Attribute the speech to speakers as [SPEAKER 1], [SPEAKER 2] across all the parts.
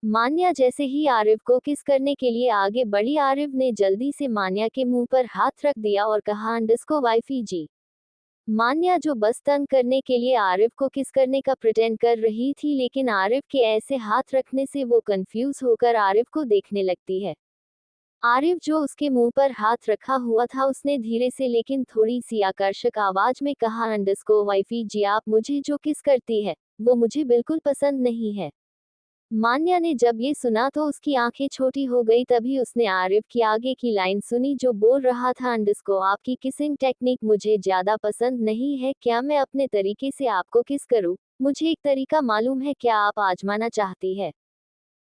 [SPEAKER 1] मान्या जैसे ही आरिफ को किस करने के लिए आगे बढ़ी, आरिफ ने जल्दी से मान्या के मुंह पर हाथ रख दिया और कहा, अंडस्को वाइफी जी। मान्या जो बस तंग करने के लिए आरिफ को किस करने का प्रिटेंड कर रही थी, लेकिन आरिफ के ऐसे हाथ रखने से वो कंफ्यूज होकर आरिफ को देखने लगती है। आरिफ जो उसके मुंह पर हाथ रखा हुआ था, उसने धीरे से लेकिन थोड़ी सी आकर्षक आवाज में कहा, अंडस्को वाइफी जी, आप मुझे जो किस करती है वो मुझे बिल्कुल पसंद नहीं है। मान्या ने जब ये सुना तो उसकी आंखें छोटी हो गई। तभी उसने आरिफ की आगे की लाइन सुनी जो बोल रहा था, अंडस्को आपकी किसिंग टेक्निक मुझे ज्यादा पसंद नहीं है, क्या मैं अपने तरीके से आपको किस करूं? मुझे एक तरीका मालूम है, क्या आप आजमाना चाहती है?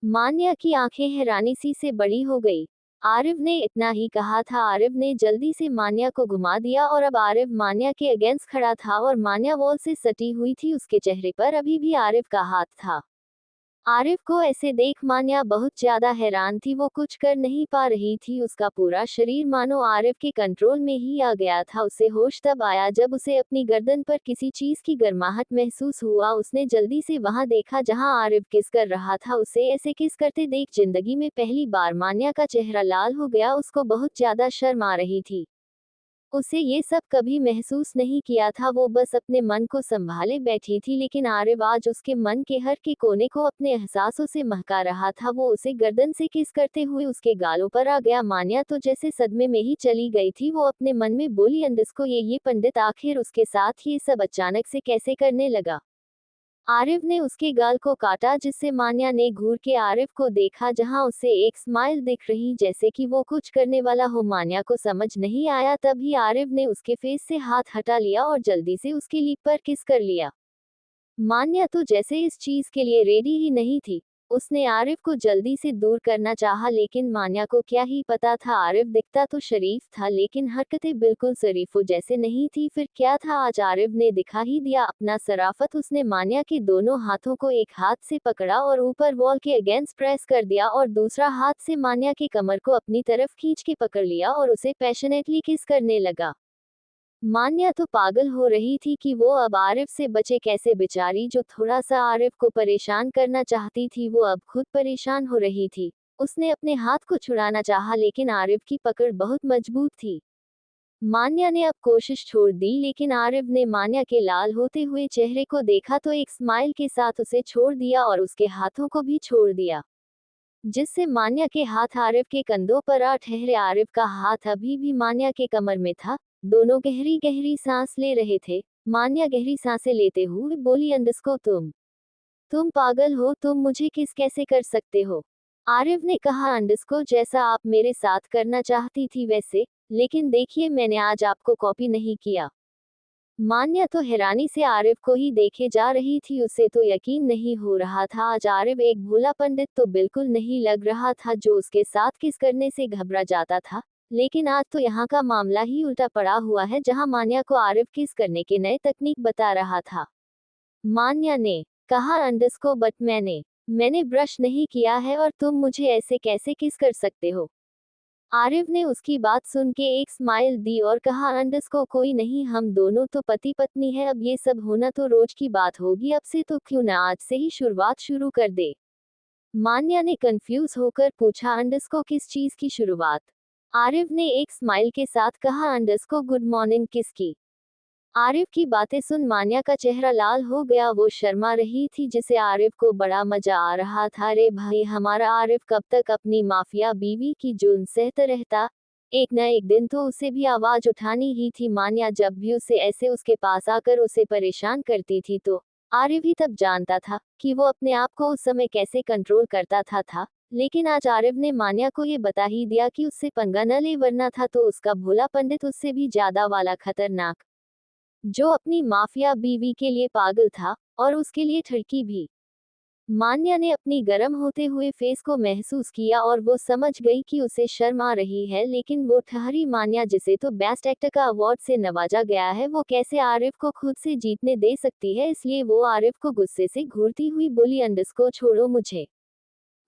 [SPEAKER 1] मान्या की आंखें हैरानी सी से बड़ी हो गई। आरिफ ने इतना ही कहा था। आरिफ ने जल्दी से मान्या को घुमा दिया और अब आरिफ मान्या के अगेंस्ट खड़ा था और मान्या वॉल से सटी हुई थी। उसके चेहरे पर अभी भी आरिफ का हाथ था। आरिफ को ऐसे देख मान्या बहुत ज्यादा हैरान थी। वो कुछ कर नहीं पा रही थी। उसका पूरा शरीर मानो आरिफ के कंट्रोल में ही आ गया था। उसे होश तब आया जब उसे अपनी गर्दन पर किसी चीज की गर्माहट महसूस हुआ। उसने जल्दी से वहां देखा जहां आरिफ किस कर रहा था। उसे ऐसे किस करते देख जिंदगी में पहली बार मान्या का चेहरा लाल हो गया। उसको बहुत ज्यादा शर्म आ रही थी। उसे ये सब कभी महसूस नहीं किया था। वो बस अपने मन को संभाले बैठी थी, लेकिन आरिफ आज उसके मन के हर के कोने को अपने एहसासों से महका रहा था। वो उसे गर्दन से किस करते हुए उसके गालों पर आ गया। मान्या तो जैसे सदमे में ही चली गई थी। वो अपने मन में बोली, अंडस्को ये पंडित आखिर उसके साथ ये सब अचानक से कैसे करने लगा? आरिफ ने उसके गाल को काटा, जिससे मान्या ने घूर के आरिफ को देखा जहां उसे एक स्माइल दिख रही जैसे कि वो कुछ करने वाला हो। मान्या को समझ नहीं आया। तभी आरिफ ने उसके फेस से हाथ हटा लिया और जल्दी से उसकी लिप पर किस कर लिया। मान्या तो जैसे इस चीज के लिए रेडी ही नहीं थी। उसने आरिफ को जल्दी से दूर करना चाहा, लेकिन मान्या को क्या ही पता था, आरिफ दिखता तो शरीफ था लेकिन हरकतें बिल्कुल शरीफों जैसे नहीं थी। फिर क्या था, आज आरिफ ने दिखा ही दिया अपना सराफत। उसने मान्या के दोनों हाथों को एक हाथ से पकड़ा और ऊपर वॉल के अगेंस्ट प्रेस कर दिया और दूसरा हाथ से मान्या के कमर को अपनी तरफ खींच के पकड़ लिया और उसे पैशनेटली किस करने लगा। मान्या तो पागल हो रही थी कि वो अब आरिफ से बचे कैसे। बेचारी जो थोड़ा सा आरिफ को परेशान करना चाहती थी, वो अब खुद परेशान हो रही थी। उसने अपने हाथ को छुड़ाना चाहा, लेकिन आरिफ की पकड़ बहुत मजबूत थी। मान्या ने अब कोशिश छोड़ दी, लेकिन आरिफ ने मान्या के लाल होते हुए चेहरे को देखा तो एक स्माइल के साथ उसे छोड़ दिया और उसके हाथों को भी छोड़ दिया, जिससे मान्या के हाथ आरिफ के कंधों पर आ ठहरे। आरिफ का हाथ अभी भी मान्या के कमर में था। दोनों गहरी गहरी सांस ले रहे थे। मान्या गहरी सांसें लेते हुए बोली, अंडस्को तुम पागल हो, तुम मुझे किस कैसे कर सकते हो? आरिफ ने कहा, अंडस्को जैसा आप मेरे साथ करना चाहती थी वैसे, लेकिन देखिए मैंने आज आपको कॉपी नहीं किया। मान्या तो हैरानी से आरिफ को ही देखे जा रही थी। उसे तो यकीन नहीं हो रहा था, आज आरिफ एक भोला पंडित तो बिल्कुल नहीं लग रहा था जो उसके साथ किस करने से घबरा जाता था। लेकिन आज तो यहाँ का मामला ही उल्टा पड़ा हुआ है, जहाँ मान्या को आरिफ किस करने के नए तकनीक बता रहा था। मान्या ने कहा, अंडस्को बट मैंने ब्रश नहीं किया है और तुम मुझे ऐसे कैसे किस कर सकते हो? आरिफ ने उसकी बात सुन के एक स्माइल दी और कहा, अंडस्को कोई नहीं, हम दोनों तो पति पत्नी हैं, अब ये सब होना तो रोज की बात होगी। अब से तो क्यों ना आज से ही शुरुआत शुरू कर दे? मान्या ने कंफ्यूज होकर पूछा, अंडस्को किस चीज की शुरुआत? आरिफ ने एक स्माइल के साथ कहा, अंडस्को गुड मॉर्निंग किस की। आरिफ की बातें सुन मान्या का चेहरा लाल हो गया। वो शर्मा रही थी, जिसे आरिफ को बड़ा मजा आ रहा था। अरे भाई, हमारा आरिफ कब तक अपनी माफिया बीवी की जुल्म सहता रहता? एक न एक दिन तो उसे भी आवाज उठानी ही थी। मान्या जब भी उसे ऐसे उसके पास आकर उसे परेशान करती थी तो आरिफ ही तब जानता था कि वो अपने आप को उस समय कैसे कंट्रोल करता था। लेकिन आज आरिफ ने मान्या को ये बता ही दिया कि उससे पंगा न ले, वरना था तो उसका भोला पंडित उससे भी ज्यादा वाला खतरनाक, जो अपनी माफिया बीवी के लिए पागल था और उसके लिए ठड़की भी। मान्या ने अपनी गर्म होते हुए फेस को महसूस किया और वो समझ गई कि उसे शर्म आ रही है, लेकिन वो ठहरी। मान्या जिसे तो बेस्ट एक्टर का अवार्ड से नवाजा गया है, वो कैसे आरिफ को खुद से जीतने दे सकती है? इसलिए वो आरिफ को गुस्से से घूरती हुई बोली, अंडस्को छोड़ो मुझे।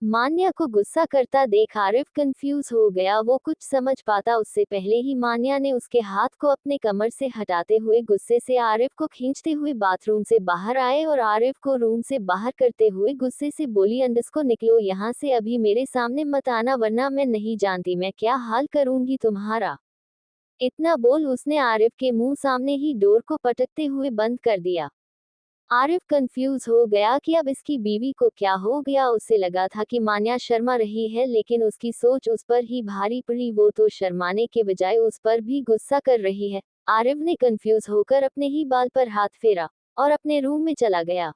[SPEAKER 1] मान्या को गुस्सा करता देख आरिफ कंफ्यूज हो गया। वो कुछ समझ पाता उससे पहले ही मान्या ने उसके हाथ को अपने कमर से हटाते हुए गुस्से से आरिफ को खींचते हुए बाथरूम से बाहर आए और आरिफ को रूम से बाहर करते हुए गुस्से से बोली, अंडस्को निकलो यहाँ से, अभी मेरे सामने मत आना वरना मैं नहीं जानती मैं क्या हाल करूंगी तुम्हारा। इतना बोल उसने आरिफ के मुंह सामने ही डोर को पटकते हुए बंद कर दिया। आरिफ कंफ्यूज हो गया कि अब इसकी बीवी को क्या हो गया। उसे लगा था कि मान्या शर्मा रही है, लेकिन उसकी सोच उस पर ही भारी पड़ी। वो तो शर्माने के बजाय उस पर भी गुस्सा कर रही है। आरिफ ने कंफ्यूज होकर अपने ही बाल पर हाथ फेरा और अपने रूम में चला गया।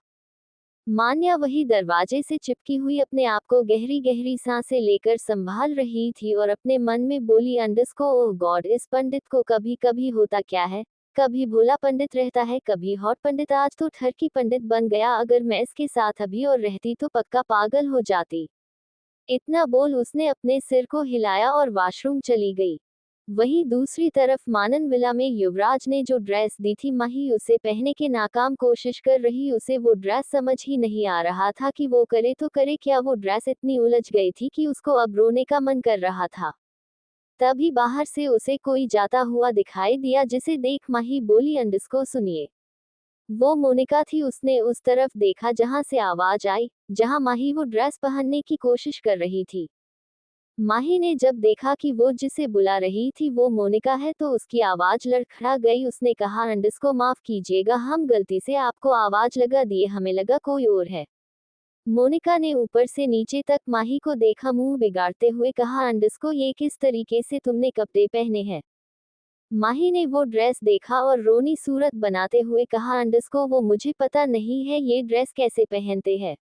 [SPEAKER 1] मान्या वही दरवाजे से चिपकी हुई अपने आप को गहरी गहरी सांसें लेकर संभाल रही थी और अपने मन में बोली, अंडस्को ओह गॉड, इस पंडित को कभी कभी होता क्या है, कभी भोला पंडित रहता है, कभी हॉट पंडित, आज तो ठरकी पंडित बन गया। अगर मैं इसके साथ अभी और रहती तो पक्का पागल हो जाती। इतना बोल उसने अपने सिर को हिलाया और वॉशरूम चली गई। वहीं दूसरी तरफ मानन विला में युवराज ने जो ड्रेस दी थी माही उसे पहनने के नाकाम कोशिश कर रही। उसे वो ड्रेस समझ ही नहीं आ रहा था कि वो करे तो करे क्या। वो ड्रेस इतनी उलझ गई थी कि उसको अब रोने का मन कर रहा था। तभी बाहर से उसे कोई जाता हुआ दिखाई दिया, जिसे देख माही बोली, अंडस्को सुनिए। वो मोनिका थी। उसने उस तरफ देखा जहां से आवाज आई, जहां माही वो ड्रेस पहनने की कोशिश कर रही थी। माही ने जब देखा कि वो जिसे बुला रही थी वो मोनिका है तो उसकी आवाज लड़खड़ा गई। उसने कहा, अंडस्को माफ कीजिएगा, हम गलती से आपको आवाज लगा दिए, हमें लगा कोई और है। मोनिका ने ऊपर से नीचे तक माही को देखा, मुंह बिगाड़ते हुए कहा, अंडस्को ये किस तरीके से तुमने कपड़े पहने हैं। माही ने वो ड्रेस देखा और रोनी सूरत बनाते हुए कहा, अंडस्को वो मुझे पता नहीं है ये ड्रेस कैसे पहनते हैं।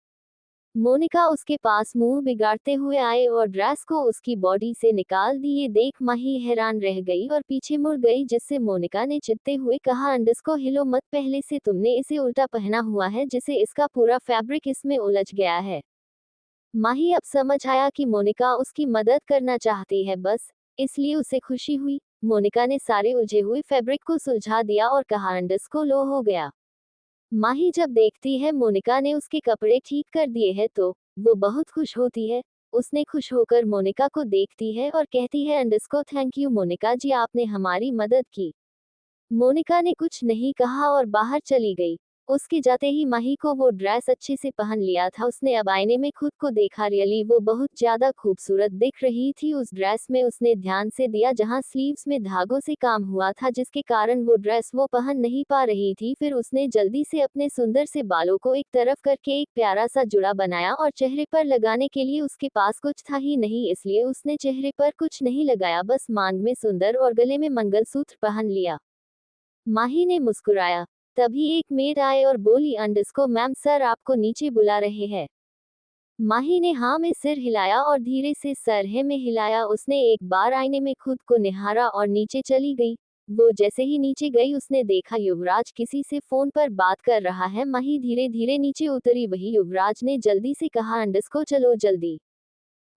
[SPEAKER 1] मोनिका उसके पास मुंह बिगाड़ते हुए आए और ड्रेस को उसकी बॉडी से निकाल दी। ये देख माही हैरान रह गई और पीछे मुड़ गई, जिससे मोनिका ने चिढ़ते हुए कहा, अंडस्को हिलो मत, पहले से तुमने इसे उल्टा पहना हुआ है जिसे इसका पूरा फैब्रिक इसमें उलझ गया है। माही अब समझ आया कि मोनिका उसकी मदद करना चाहती है, बस इसलिए उसे खुशी हुई। मोनिका ने सारे उलझे हुए फैब्रिक को सुलझा दिया और कहा, अंडस्को लो हो गया। माही जब देखती है मोनिका ने उसके कपड़े ठीक कर दिए हैं तो वो बहुत खुश होती है। उसने खुश होकर मोनिका को देखती है और कहती है, अंडस्को थैंक यू मोनिका जी, आपने हमारी मदद की। मोनिका ने कुछ नहीं कहा और बाहर चली गई। उसके जाते ही माही को वो ड्रेस अच्छे से पहन लिया था। उसने अब आईने में खुद को देखा, रियली वो बहुत ज्यादा खूबसूरत दिख रही थी। उस ड्रेस में उसने ध्यान से दिया जहां स्लीव्स में धागों से काम हुआ था, जिसके कारण वो ड्रेस वो पहन नहीं पा रही थी। फिर उसने जल्दी से अपने सुंदर से बालों को एक तरफ करके एक प्यारा सा जुड़ा बनाया और चेहरे पर लगाने के लिए उसके पास कुछ था ही नहीं, इसलिए उसने चेहरे पर कुछ नहीं लगाया, बस मांग में सुंदर और गले में मंगलसूत्र पहन लिया। माही ने मुस्कुराया। तभी एक मेड आए और बोली, अंडस्को मैम सर आपको नीचे बुला रहे हैं। माही ने हाँ में सिर हिलाया और धीरे से सर है में हिलाया। उसने एक बार आईने में खुद को निहारा और नीचे चली गई। वो जैसे ही नीचे गई उसने देखा युवराज किसी से फोन पर बात कर रहा है। माही धीरे धीरे नीचे उतरी। वही युवराज ने जल्दी से कहा, अंडस्को चलो जल्दी।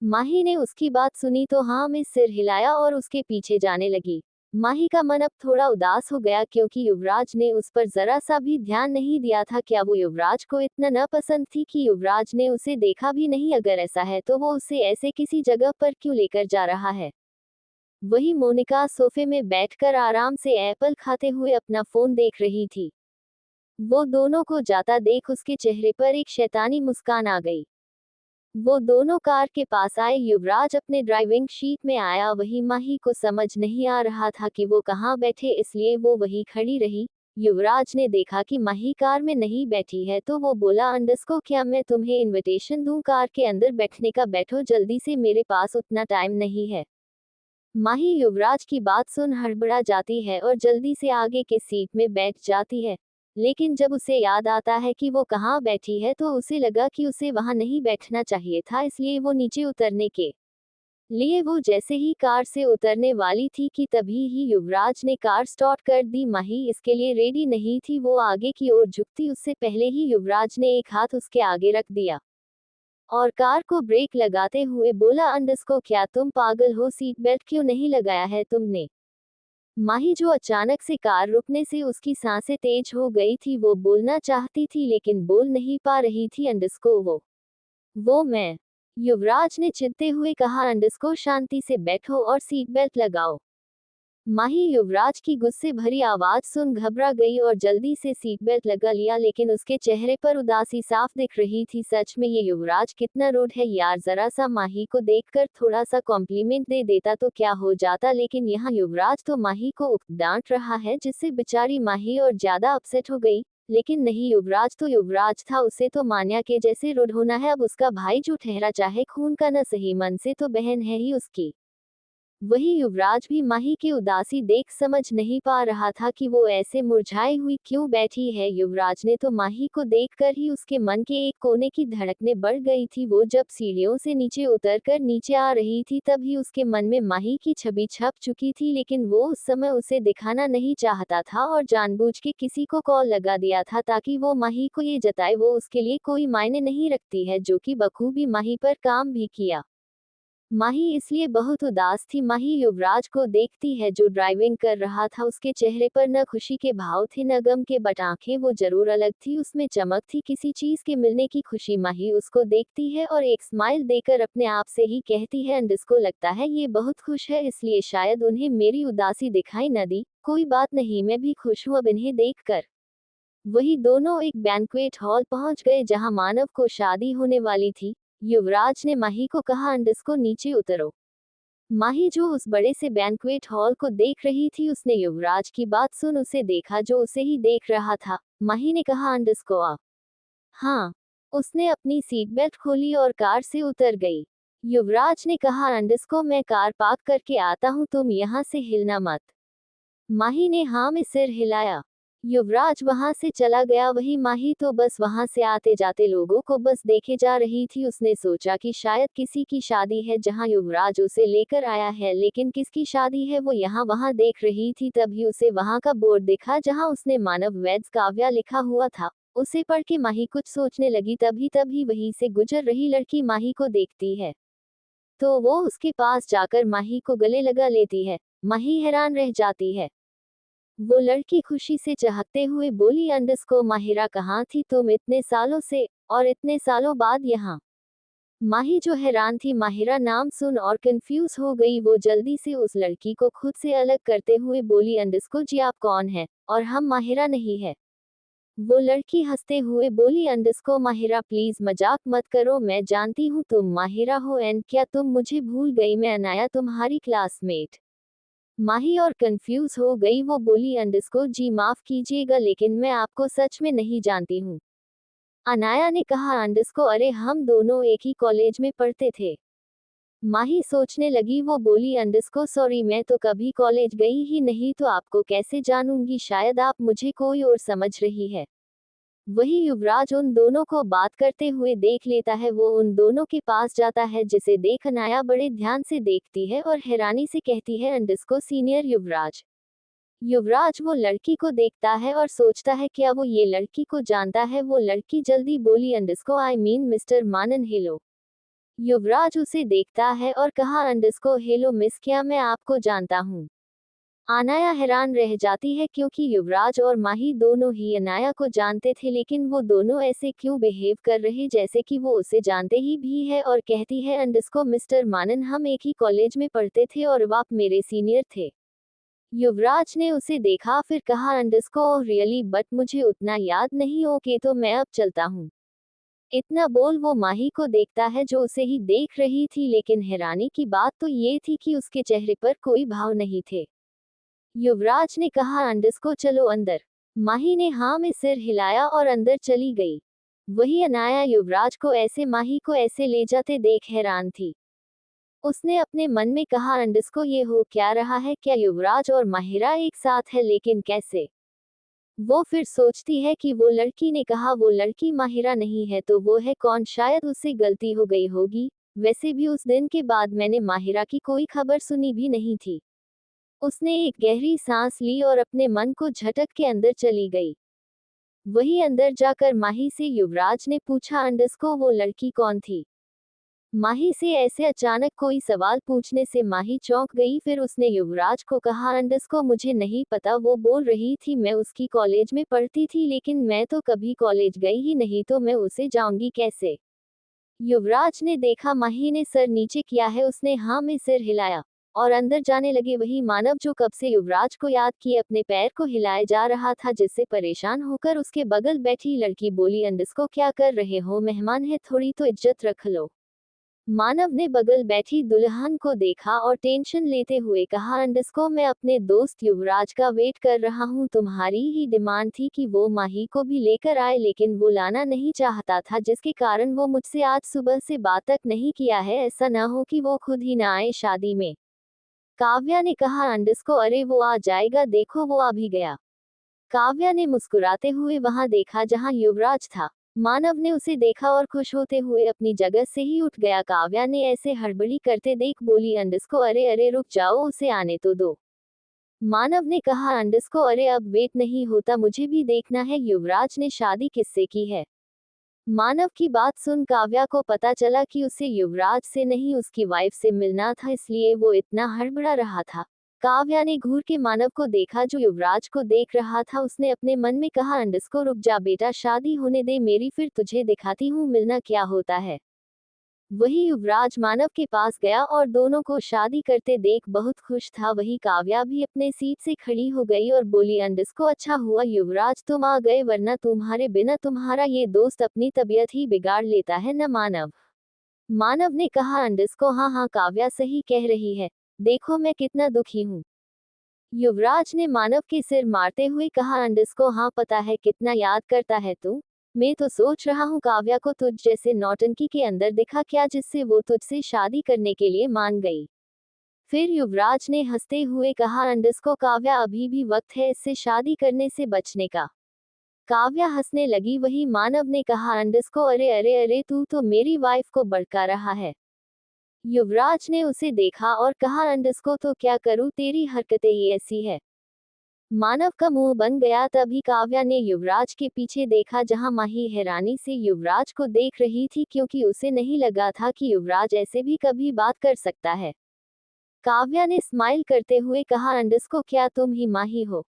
[SPEAKER 1] माही ने उसकी बात सुनी तो हाँ में सिर हिलाया और उसके पीछे जाने लगी। माही का मन अब थोड़ा उदास हो गया क्योंकि युवराज ने उस पर जरा सा भी ध्यान नहीं दिया था। क्या वो युवराज को इतना नापसंद थी कि युवराज ने उसे देखा भी नहीं? अगर ऐसा है तो वो उसे ऐसे किसी जगह पर क्यों लेकर जा रहा है? वही मोनिका सोफे में बैठकर आराम से एप्पल खाते हुए अपना फोन देख रही थी। वो दोनों को जाता देख उसके चेहरे पर एक शैतानी मुस्कान आ गई। वो दोनों कार के पास आए। युवराज अपने ड्राइविंग सीट में आया। वही माही को समझ नहीं आ रहा था कि वो कहाँ बैठे, इसलिए वो वही खड़ी रही। युवराज ने देखा कि माही कार में नहीं बैठी है तो वो बोला, अंडस्को क्या मैं तुम्हें इनविटेशन दूं कार के अंदर बैठने का? बैठो जल्दी से, मेरे पास उतना टाइम नहीं है। माही युवराज की बात सुन हड़बड़ा जाती है और जल्दी से आगे के सीट में बैठ जाती है। लेकिन जब उसे याद आता है कि वो कहाँ बैठी है तो उसे लगा कि उसे वहां नहीं बैठना चाहिए था, इसलिए वो नीचे उतरने के लिए वो जैसे ही कार से उतरने वाली थी कि तभी ही युवराज ने कार स्टार्ट कर दी। माही इसके लिए रेडी नहीं थी। वो आगे की ओर झुकती उससे पहले ही युवराज ने एक हाथ उसके आगे रख दिया और कार को ब्रेक लगाते हुए बोला, अंडस्को क्या तुम पागल हो? सीट बेल्ट क्यों नहीं लगाया है तुमने? माही जो अचानक से कार रुकने से उसकी सांसें तेज हो गई थी, वो बोलना चाहती थी लेकिन बोल नहीं पा रही थी। अंडस्को वो मैं युवराज ने चिढ़ते हुए कहा, अंडरस्कोर शांति से बैठो और सीट बेल्ट लगाओ। माही युवराज की गुस्से भरी आवाज सुन घबरा गई और जल्दी से सीट बेल्ट लगा लिया, लेकिन उसके चेहरे पर उदासी साफ दिख रही थी। सच में ये युवराज कितना रूड है यार, जरा सा माही को देखकर थोड़ा सा कॉम्प्लीमेंट दे देता तो क्या हो जाता, लेकिन यहाँ युवराज तो माही को डांट रहा है, जिससे बेचारी माही और ज्यादा अपसेट हो गई। लेकिन नहीं, युवराज तो युवराज था, उसे तो मान्या के जैसे रूड होना है। अब उसका भाई जो ठहरा, चाहे खून का न सही मन से तो बहन है ही उसकी। वही युवराज भी माही की उदासी देख समझ नहीं पा रहा था कि वो ऐसे मुरझाई हुई क्यों बैठी है। युवराज ने तो माही को देखकर ही उसके मन के एक कोने की धड़कनें बढ़ गई थी। वो जब सीढ़ियों से नीचे उतरकर नीचे आ रही थी तभी उसके मन में माही की छवि छप चुकी थी, लेकिन वो उस समय उसे दिखाना नहीं चाहता था और जानबूझ के किसी को कॉल लगा दिया था ताकि वो माही को ये जताए वो उसके लिए कोई मायने नहीं रखती है, जो कि बखूबी माही पर काम भी किया। माही इसलिए बहुत उदास थी। माही युवराज को देखती है जो ड्राइविंग कर रहा था, उसके चेहरे पर न खुशी के भाव थे न गम के, बट आंखें वो जरूर अलग थी, उसमें चमक थी किसी चीज के मिलने की खुशी। माही उसको देखती है और एक स्माइल देकर अपने आप से ही कहती है, अंडस्को लगता है ये बहुत खुश है, इसलिए शायद उन्हें मेरी उदासी दिखाई न दी। कोई बात नहीं, मैं भी खुश हूँ अब इन्हें देखकर। वही दोनों एक बैंक्वेट हॉल पहुंच गए जहां मानव को शादी होने वाली थी। युवराज ने माही को कहा, अंडस्को नीचे उतरो। माही जो उस बड़े से बैंक्वेट हॉल को देख रही थी, उसने युवराज की बात सुन उसे देखा जो उसे ही देख रहा था। माही ने कहा, अंडस्को आ। हाँ। उसने अपनी सीट बेल्ट खोली और कार से उतर गई। युवराज ने कहा, अंडस्को मैं कार पार्क करके आता हूँ, तुम यहाँ से हिलना मत। माही ने हाँ में सिर हिलाया। युवराज वहां से चला गया। वही माही तो बस वहां से आते जाते लोगों को बस देखे जा रही थी। उसने सोचा कि शायद किसी की शादी है जहां युवराज उसे लेकर आया है, लेकिन किसकी शादी है वो यहाँ वहां देख रही थी। तभी उसे वहां का बोर्ड दिखा जहां उसने मानव वेड्स काव्या लिखा हुआ था। उसे पढ़ के माही कुछ सोचने लगी। तभी तभी वहीं से गुजर रही लड़की माही को देखती है तो वो उसके पास जाकर माही को गले लगा लेती है। माही हैरान रह जाती है। वो लड़की खुशी से चहकते हुए बोली, अंडस्को माहिरा कहाँ थी तुम इतने सालों से, और इतने सालों बाद यहाँ। माही जो हैरान थी माहिरा नाम सुन और कंफ्यूज हो गई। वो जल्दी से उस लड़की को खुद से अलग करते हुए बोली, अंडस्को जी आप कौन है, और हम माहिरा नहीं है। वो लड़की हंसते हुए बोली, अंडस्को माहिरा प्लीज मजाक मत करो, मैं जानती हूँ तुम माहिरा हो, एंड क्या तुम मुझे भूल गई, मैं अनाया तुम्हारी क्लासमेट। माही और कंफ्यूज हो गई। वो बोली, अंडस्को जी माफ कीजिएगा लेकिन मैं आपको सच में नहीं जानती हूँ। अनाया ने कहा, अंडस्को अरे हम दोनों एक ही कॉलेज में पढ़ते थे। माही सोचने लगी। वो बोली, अंडस्को सॉरी मैं तो कभी कॉलेज गई ही नहीं तो आपको कैसे जानूंगी, शायद आप मुझे कोई और समझ रही है। वही युवराज उन दोनों को बात करते हुए देख लेता है। वो उन दोनों के पास जाता है जिसे देख अनाया बड़े ध्यान से देखती है और हैरानी से कहती है, अंडस्को सीनियर युवराज। युवराज वो लड़की को देखता है और सोचता है क्या वो ये लड़की को जानता है। वो लड़की जल्दी बोली, अंडस्को आई मीन मिस्टर मानन हेलो। युवराज उसे देखता है और कहा, अंडस्को हेलो मिस, क्या मैं आपको जानता हूँ। अनाया हैरान रह जाती है क्योंकि युवराज और माही दोनों ही अनाया को जानते थे, लेकिन वो दोनों ऐसे क्यों बिहेव कर रहे जैसे कि वो उसे जानते ही भी है, और कहती है, अंडस्को मिस्टर मानन हम एक ही कॉलेज में पढ़ते थे और आप मेरे सीनियर थे। युवराज ने उसे देखा फिर कहा, अंडस्को ओह रियली, बट मुझे उतना याद नहीं। ओके तो मैं अब चलता हूँ। इतना बोल वो माही को देखता है जो उसे ही देख रही थी, लेकिन हैरानी की बात तो ये थी कि उसके चेहरे पर कोई भाव नहीं थे। युवराज ने कहा, अंडस्को चलो अंदर। माही ने हाँ में सिर हिलाया और अंदर चली गई। वही अनाया युवराज को ऐसे माही को ऐसे ले जाते देख हैरान थी। उसने अपने मन में कहा, अंडस्को ये हो क्या रहा है, क्या युवराज और माहिरा एक साथ है, लेकिन कैसे। वो फिर सोचती है कि वो लड़की ने कहा वो लड़की माहिरा नहीं है तो वो है कौन, शायद उससे गलती हो गई होगी। वैसे भी उस दिन के बाद मैंने माहिरा की कोई खबर सुनी भी नहीं थी। उसने एक गहरी सांस ली और अपने मन को झटक के अंदर चली गई। वही अंदर जाकर माही से युवराज ने पूछा, अंडस्को वो लड़की कौन थी। माही से ऐसे अचानक कोई सवाल पूछने से माही चौंक गई। फिर उसने युवराज को कहा, अंडस्को मुझे नहीं पता, वो बोल रही थी मैं उसकी कॉलेज में पढ़ती थी, लेकिन मैं तो कभी कॉलेज गई ही नहीं तो मैं उसे जाऊंगी कैसे। युवराज ने देखा माही ने सर नीचे किया है, उसने हाँ में सिर हिलाया और अंदर जाने लगे। वही मानव जो कब से युवराज को याद किए अपने पैर को हिलाए जा रहा था, जिससे परेशान होकर उसके बगल बैठी लड़की बोली, अंडस्को क्या कर रहे हो, मेहमान है, थोड़ी तो इज्जत रख लो। मानव ने बगल बैठी दुल्हन को देखा और टेंशन लेते हुए कहा, अंडस्को मैं अपने दोस्त युवराज का वेट कर रहा हूँ, तुम्हारी ही डिमांड थी कि वो माही को भी लेकर आए, लेकिन वो लाना नहीं चाहता था, जिसके कारण वो मुझसे आज सुबह से बात तक नहीं किया है। ऐसा ना हो कि वो खुद ही ना आए शादी में। काव्या ने कहा, अंडस्को अरे वो आ जाएगा, देखो वो आ भी गया। काव्या ने मुस्कुराते हुए वहां देखा जहां युवराज था। मानव ने उसे देखा और खुश होते हुए अपनी जगह से ही उठ गया। काव्या ने ऐसे हड़बड़ी करते देख बोली, अंडस्को अरे अरे रुक जाओ, उसे आने तो दो। मानव ने कहा, अंडस्को अरे अब वेट नहीं होता, मुझे भी देखना है युवराज ने शादी किससे की है। मानव की बात सुन काव्या को पता चला कि उसे युवराज से नहीं उसकी वाइफ से मिलना था, इसलिए वो इतना हड़बड़ा रहा था। काव्या ने घूर के मानव को देखा जो युवराज को देख रहा था। उसने अपने मन में कहा, अंडस्को रुक जा बेटा, शादी होने दे मेरी, फिर तुझे दिखाती हूँ मिलना क्या होता है। वही युवराज मानव के पास गया और दोनों को शादी करते देख बहुत खुश था। वही काव्या भी अपने सीट से खड़ी हो गई और बोली, अंडस्को अच्छा हुआ युवराज तुम आ गए, वरना तुम्हारे बिना तुम्हारा ये दोस्त अपनी तबीयत ही बिगाड़ लेता है न। मानव मानव ने कहा, अंडस्को हाँ हाँ काव्या सही कह रही है, देखो मैं कितना दुखी हूँ। युवराज ने मानव के सिर मारते हुए कहा, अंडस्को हाँ पता है कितना याद करता है तू, मैं तो सोच रहा हूँ काव्या को तुझ जैसे नौटंकी के अंदर दिखा क्या, जिससे वो तुझसे शादी करने के लिए मान गई। फिर युवराज ने हंसते हुए कहा, अंडस्को काव्या अभी भी वक्त है इससे शादी करने से बचने का। काव्या हंसने लगी। वही मानव ने कहा, अंडस्को अरे अरे अरे तू तो मेरी वाइफ को भड़का रहा है। युवराज ने उसे देखा और कहा, अंडस्को तो क्या करूं, तेरी हरकतें ही ऐसी है। मानव का मुंह बन गया। तभी काव्या ने युवराज के पीछे देखा जहां माही हैरानी से युवराज को देख रही थी, क्योंकि उसे नहीं लगा था कि युवराज ऐसे भी कभी बात कर सकता है। काव्या ने स्माइल करते हुए कहा, अंडस्को क्या तुम ही माही हो।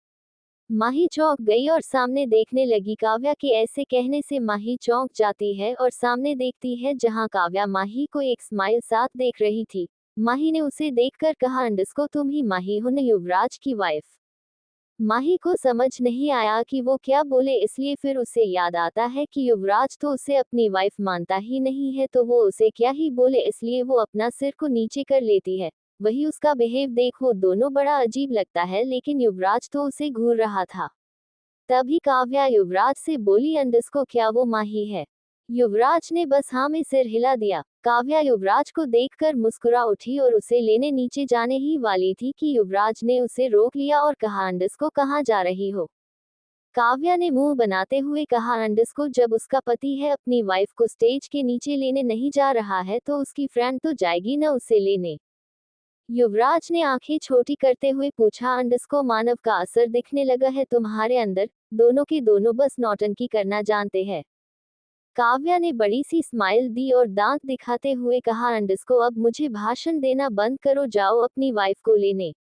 [SPEAKER 1] माही चौंक गई और सामने देखने लगी। काव्या के ऐसे कहने से माही चौंक जाती है और सामने देखती है जहां काव्या माही को एक स्माइल साथ देख रही थी। माही ने उसे देखकर कहा, अंडस्को तुम ही माही हो न युवराज की वाइफ। माही को समझ नहीं आया कि वो क्या बोले, इसलिए फिर उसे याद आता है कि युवराज तो उसे अपनी वाइफ मानता ही नहीं है, तो वो उसे क्या ही बोले, इसलिए वो अपना सिर को नीचे कर लेती है। वही उसका बिहेव देखो, दोनों बड़ा अजीब लगता है, लेकिन युवराज तो उसे घूर रहा था। तभी काव्या युवराज से बोली, अंडस्को क्या वो माही है। युवराज ने बस हाँ में सिर हिला दिया। काव्या युवराज को देखकर मुस्कुरा उठी और उसे लेने नीचे जाने ही वाली थी कि युवराज ने उसे रोक लिया और कहा, अंडस्को कहाँ जा रही हो। काव्या ने मुंह बनाते हुए कहा, अंडस्को जब उसका पति है अपनी वाइफ को स्टेज के नीचे लेने नहीं जा रहा है, तो उसकी फ्रेंड तो जाएगी ना उसे लेने। युवराज ने आंखें छोटी करते हुए पूछा, अंडस्को मानव का असर दिखने लगा है तुम्हारे अंदर, दोनों के दोनों बस नौटंकी करना जानते हैं। काव्या ने बड़ी सी स्माइल दी और दांत दिखाते हुए कहा, अंडस्को अब मुझे भाषण देना बंद करो, जाओ अपनी वाइफ को लेने।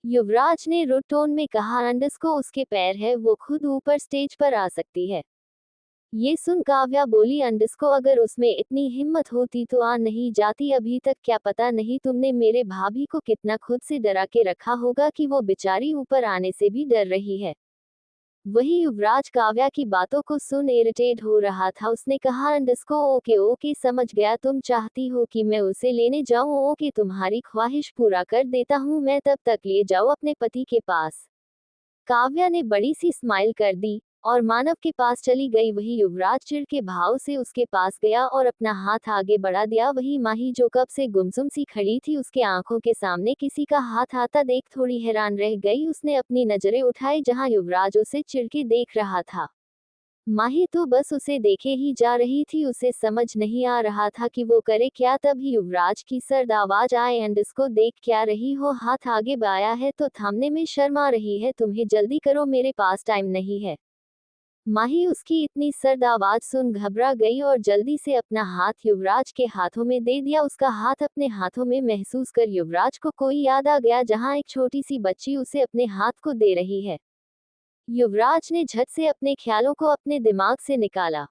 [SPEAKER 1] युवराज ने रुड टोन में कहा, अंडस्को उसके पैर है, वो खुद ऊपर स्टेज पर आ सकती है। ये सुन काव्या बोली, अंडस्को अगर उसमें इतनी हिम्मत होती तो आ नहीं जाती अभी तक, क्या पता नहीं तुमने मेरे भाभी को कितना खुद से डरा के रखा होगा कि वो बेचारी ऊपर आने से भी डर रही है। वही युवराज काव्या की बातों को सुन इरिटेट हो रहा था। उसने कहा, अंडस्को ओके ओके समझ गया, तुम चाहती हो कि मैं उसे लेने जाऊं, ओके तुम्हारी ख्वाहिश पूरा कर देता हूं मैं, तब तक ले जाओ अपने पति के पास। काव्या ने बड़ी सी स्माइल कर दी और मानव के पास चली गई। वही युवराज चिढ़ के भाव से उसके पास गया और अपना हाथ आगे बढ़ा दिया। वही माही जो कब से गुमसुम सी खड़ी थी, उसके आंखों के सामने किसी का हाथ आता देख थोड़ी हैरान रह गई। उसने अपनी नजरें उठाई जहां युवराज उसे चिढ़ के देख रहा था। माही तो बस उसे देखे ही जा रही थी, उसे समझ नहीं आ रहा था कि वो करे क्या। तभी युवराज की सर्द आवाज आए, अंडस्को देख क्या रही हो, हाथ आगे बढ़ाया है तो थामने में शर्मा रही है, तुम्हें जल्दी करो मेरे पास टाइम नहीं है। माही उसकी इतनी सर्द आवाज सुन घबरा गई और जल्दी से अपना हाथ युवराज के हाथों में दे दिया। उसका हाथ अपने हाथों में महसूस कर युवराज को कोई याद आ गया जहां एक छोटी सी बच्ची उसे अपने हाथ को दे रही है। युवराज ने झट से अपने ख्यालों को अपने दिमाग से निकाला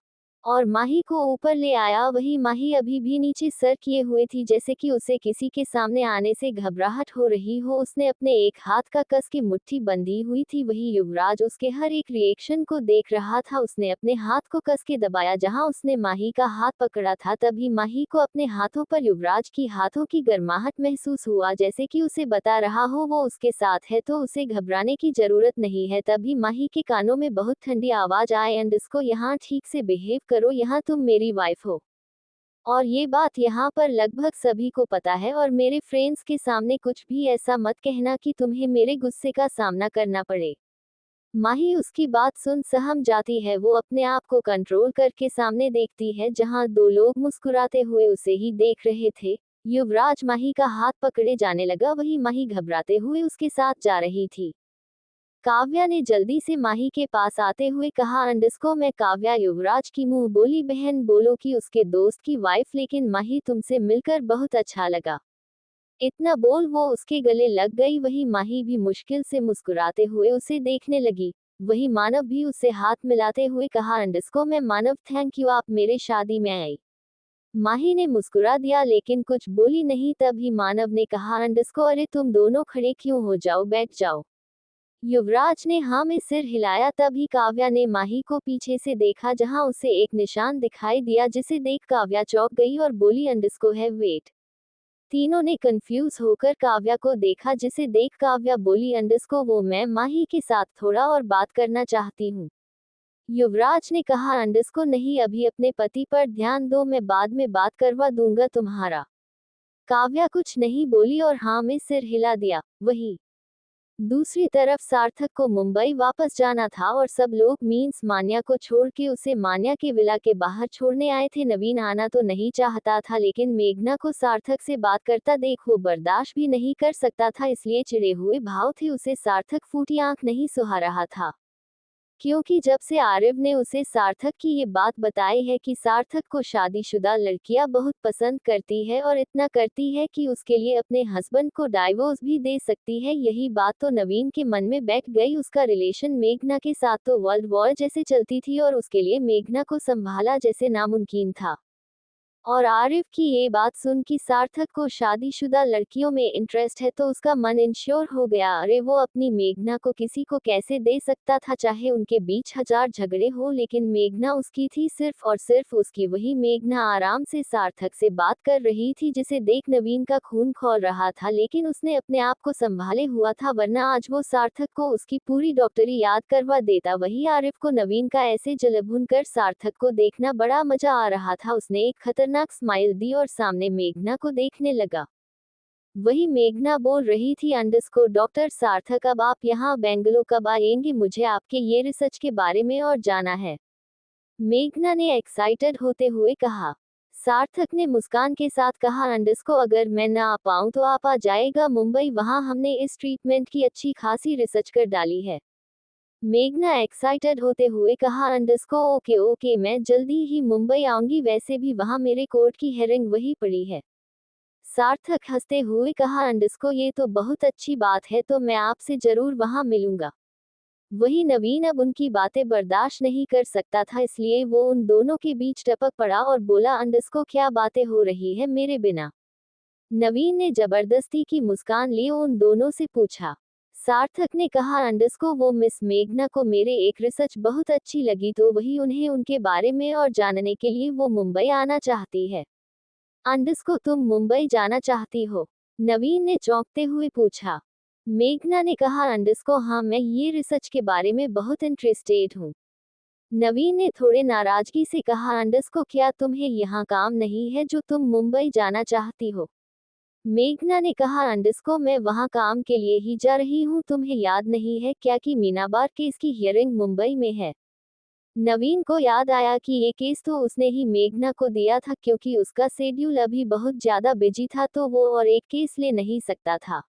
[SPEAKER 1] और माही को ऊपर ले आया। वही माही अभी भी नीचे सर किए हुए थी, जैसे कि उसे किसी के सामने आने से घबराहट हो रही हो। उसने अपने एक हाथ का कस के मुट्ठी बंधी हुई थी। वही युवराज उसके हर एक रिएक्शन को देख रहा था। उसने अपने हाथ को कस के दबाया जहां उसने माही का हाथ पकड़ा था। तभी माही को अपने हाथों पर युवराज की हाथों की गर्माहट महसूस हुआ, जैसे कि उसे बता रहा हो वो उसके साथ है तो उसे घबराने की जरूरत नहीं है। तभी माही के कानों में बहुत ठंडी आवाज आए, एंड इसको यहाँ ठीक से बिहेव करो, यहाँ तुम मेरी वाइफ हो और ये बात यहाँ पर लगभग सभी को पता है, और मेरे फ्रेंड्स के सामने कुछ भी ऐसा मत कहना कि तुम्हें मेरे गुस्से का सामना करना पड़े। माही उसकी बात सुन सहम जाती है। वो अपने आप को कंट्रोल करके सामने देखती है जहाँ दो लोग मुस्कुराते हुए उसे ही देख रहे थे। युवराज माही का हाथ पकड़े जाने लगा। वही माही घबराते हुए उसके साथ जा रही थी। काव्या ने जल्दी से माही के पास आते हुए कहा, अंडस्को मैं काव्या, युवराज की मुंह बोली बहन बोलो कि उसके दोस्त की वाइफ, लेकिन माही तुमसे मिलकर बहुत अच्छा लगा। इतना बोल वो उसके गले लग गई। वही माही भी मुश्किल से मुस्कुराते हुए उसे देखने लगी। वही मानव भी उससे हाथ मिलाते हुए कहा, अंडस्को मैं मानव, थैंक यू, आप मेरे शादी में आई। माही ने मुस्कुरा दिया लेकिन कुछ बोली नहीं। तभी मानव ने कहा, अंडस्को अरे तुम दोनों खड़े क्यों हो, जाओ बैठ जाओ। युवराज ने हाँ में सिर हिलाया। तभी काव्या ने माही को पीछे से देखा जहां उसे एक निशान दिखाई दिया, जिसे देख काव्या चौंक गई और बोली, अंडस्को है वेट। तीनों ने कंफ्यूज होकर काव्या को देखा, जिसे देख काव्या बोली, अंडस्को वो मैं माही के साथ थोड़ा और बात करना चाहती हूँ। युवराज ने कहा, अंडस्को नहीं, अभी अपने पति पर ध्यान दो, मैं बाद में बात करवा दूंगा तुम्हारा। काव्या कुछ नहीं बोली और हाँ में सिर हिला दिया। वही दूसरी तरफ सार्थक को मुंबई वापस जाना था और सब लोग मीन्स मान्या को छोड़ के उसे मान्या के विला के बाहर छोड़ने आए थे। नवीन आना तो नहीं चाहता था, लेकिन मेघना को सार्थक से बात करता देख वो बर्दाश्त भी नहीं कर सकता था, इसलिए चिढ़े हुए भाव थे उसे सार्थक फूटी आंख नहीं सुहा रहा था। क्योंकि जब से आरिव ने उसे सार्थक की ये बात बताई है कि सार्थक को शादीशुदा लड़कियां बहुत पसंद करती है और इतना करती है कि उसके लिए अपने हस्बैंड को डाइवोर्स भी दे सकती है, यही बात तो नवीन के मन में बैठ गई। उसका रिलेशन मेघना के साथ तो वर्ल्ड वॉर जैसे चलती थी और उसके लिए मेघना को संभाला जैसे नामुमकिन था। और आरिफ की ये बात सुन कि सार्थक को शादीशुदा लड़कियों में इंटरेस्ट है तो उसका मन इंश्योर हो गया। अरे वो अपनी मेघना को किसी को कैसे दे सकता था, चाहे उनके बीच हजार झगड़े हो, लेकिन मेघना उसकी थी सिर्फ और सिर्फ उसकी। वही मेघना आराम से सार्थक से बात कर रही थी, जिसे देख नवीन का खून खौल रहा था, लेकिन उसने अपने आप को संभाले हुआ था, वरना आज वो सार्थक को उसकी पूरी डॉक्टरी याद करवा देता। वही आरिफ को नवीन का ऐसे जलभुन कर सार्थक को देखना बड़ा मजा आ रहा था। उसने एक खतरनाक स्माइल दी और सामने मेघना को देखने लगा। वही मेघना बोल रही थी, अंडस्को डॉक्टर सार्थक अब आप यहाँ बेंगलुरु कब आएंगे, मुझे आपके ये रिसर्च के बारे में और जाना है। मेघना ने एक्साइटेड होते हुए कहा। सार्थक ने मुस्कान के साथ कहा, अंडस्को अगर मैं ना आ पाऊँ तो आप आ जाएगा मुंबई, वहाँ हमने इस ट्रीटमेंट की अच्छी खासी रिसर्च कर डाली है। मेघना एक्साइटेड होते हुए कहा, अंडस्को ओके ओके, मैं जल्दी ही मुंबई आऊंगी, वैसे भी वहां मेरे कोर्ट की हेयरिंग वही पड़ी है। सार्थक हंसते हुए कहा, अंडस्को ये तो बहुत अच्छी बात है, तो मैं आपसे जरूर वहां मिलूंगा। वही नवीन अब उनकी बातें बर्दाश्त नहीं कर सकता था, इसलिए वो उन दोनों के बीच टपक पड़ा और बोला, अंडस्को क्या बातें हो रही है मेरे बिना। नवीन ने जबरदस्ती की मुस्कान लिए उन दोनों से पूछा। सार्थक ने कहा, अंडस्को वो मिस मेघना को मेरे एक रिसर्च बहुत अच्छी लगी तो वही उन्हें उनके बारे में और जानने के लिए वो मुंबई आना चाहती है। अंडस्को तुम मुंबई जाना चाहती हो? नवीन ने चौंकते हुए पूछा। मेघना ने कहा, अंडस्को हाँ, मैं ये रिसर्च के बारे में बहुत इंटरेस्टेड हूँ। नवीन ने थोड़े नाराजगी से कहा, अंडस्को क्या तुम्हें यहाँ काम नहीं है जो तुम मुंबई जाना चाहती हो? मेघना ने कहा, अंडस्को मैं वहां काम के लिए ही जा रही हूँ, तुम्हें याद नहीं है क्या कि मीनाबार केस की हियरिंग मुंबई में है। नवीन को याद आया कि ये केस तो उसने ही मेघना को दिया था, क्योंकि उसका शेड्यूल अभी बहुत ज्यादा बिजी था तो वो और एक केस ले नहीं सकता था।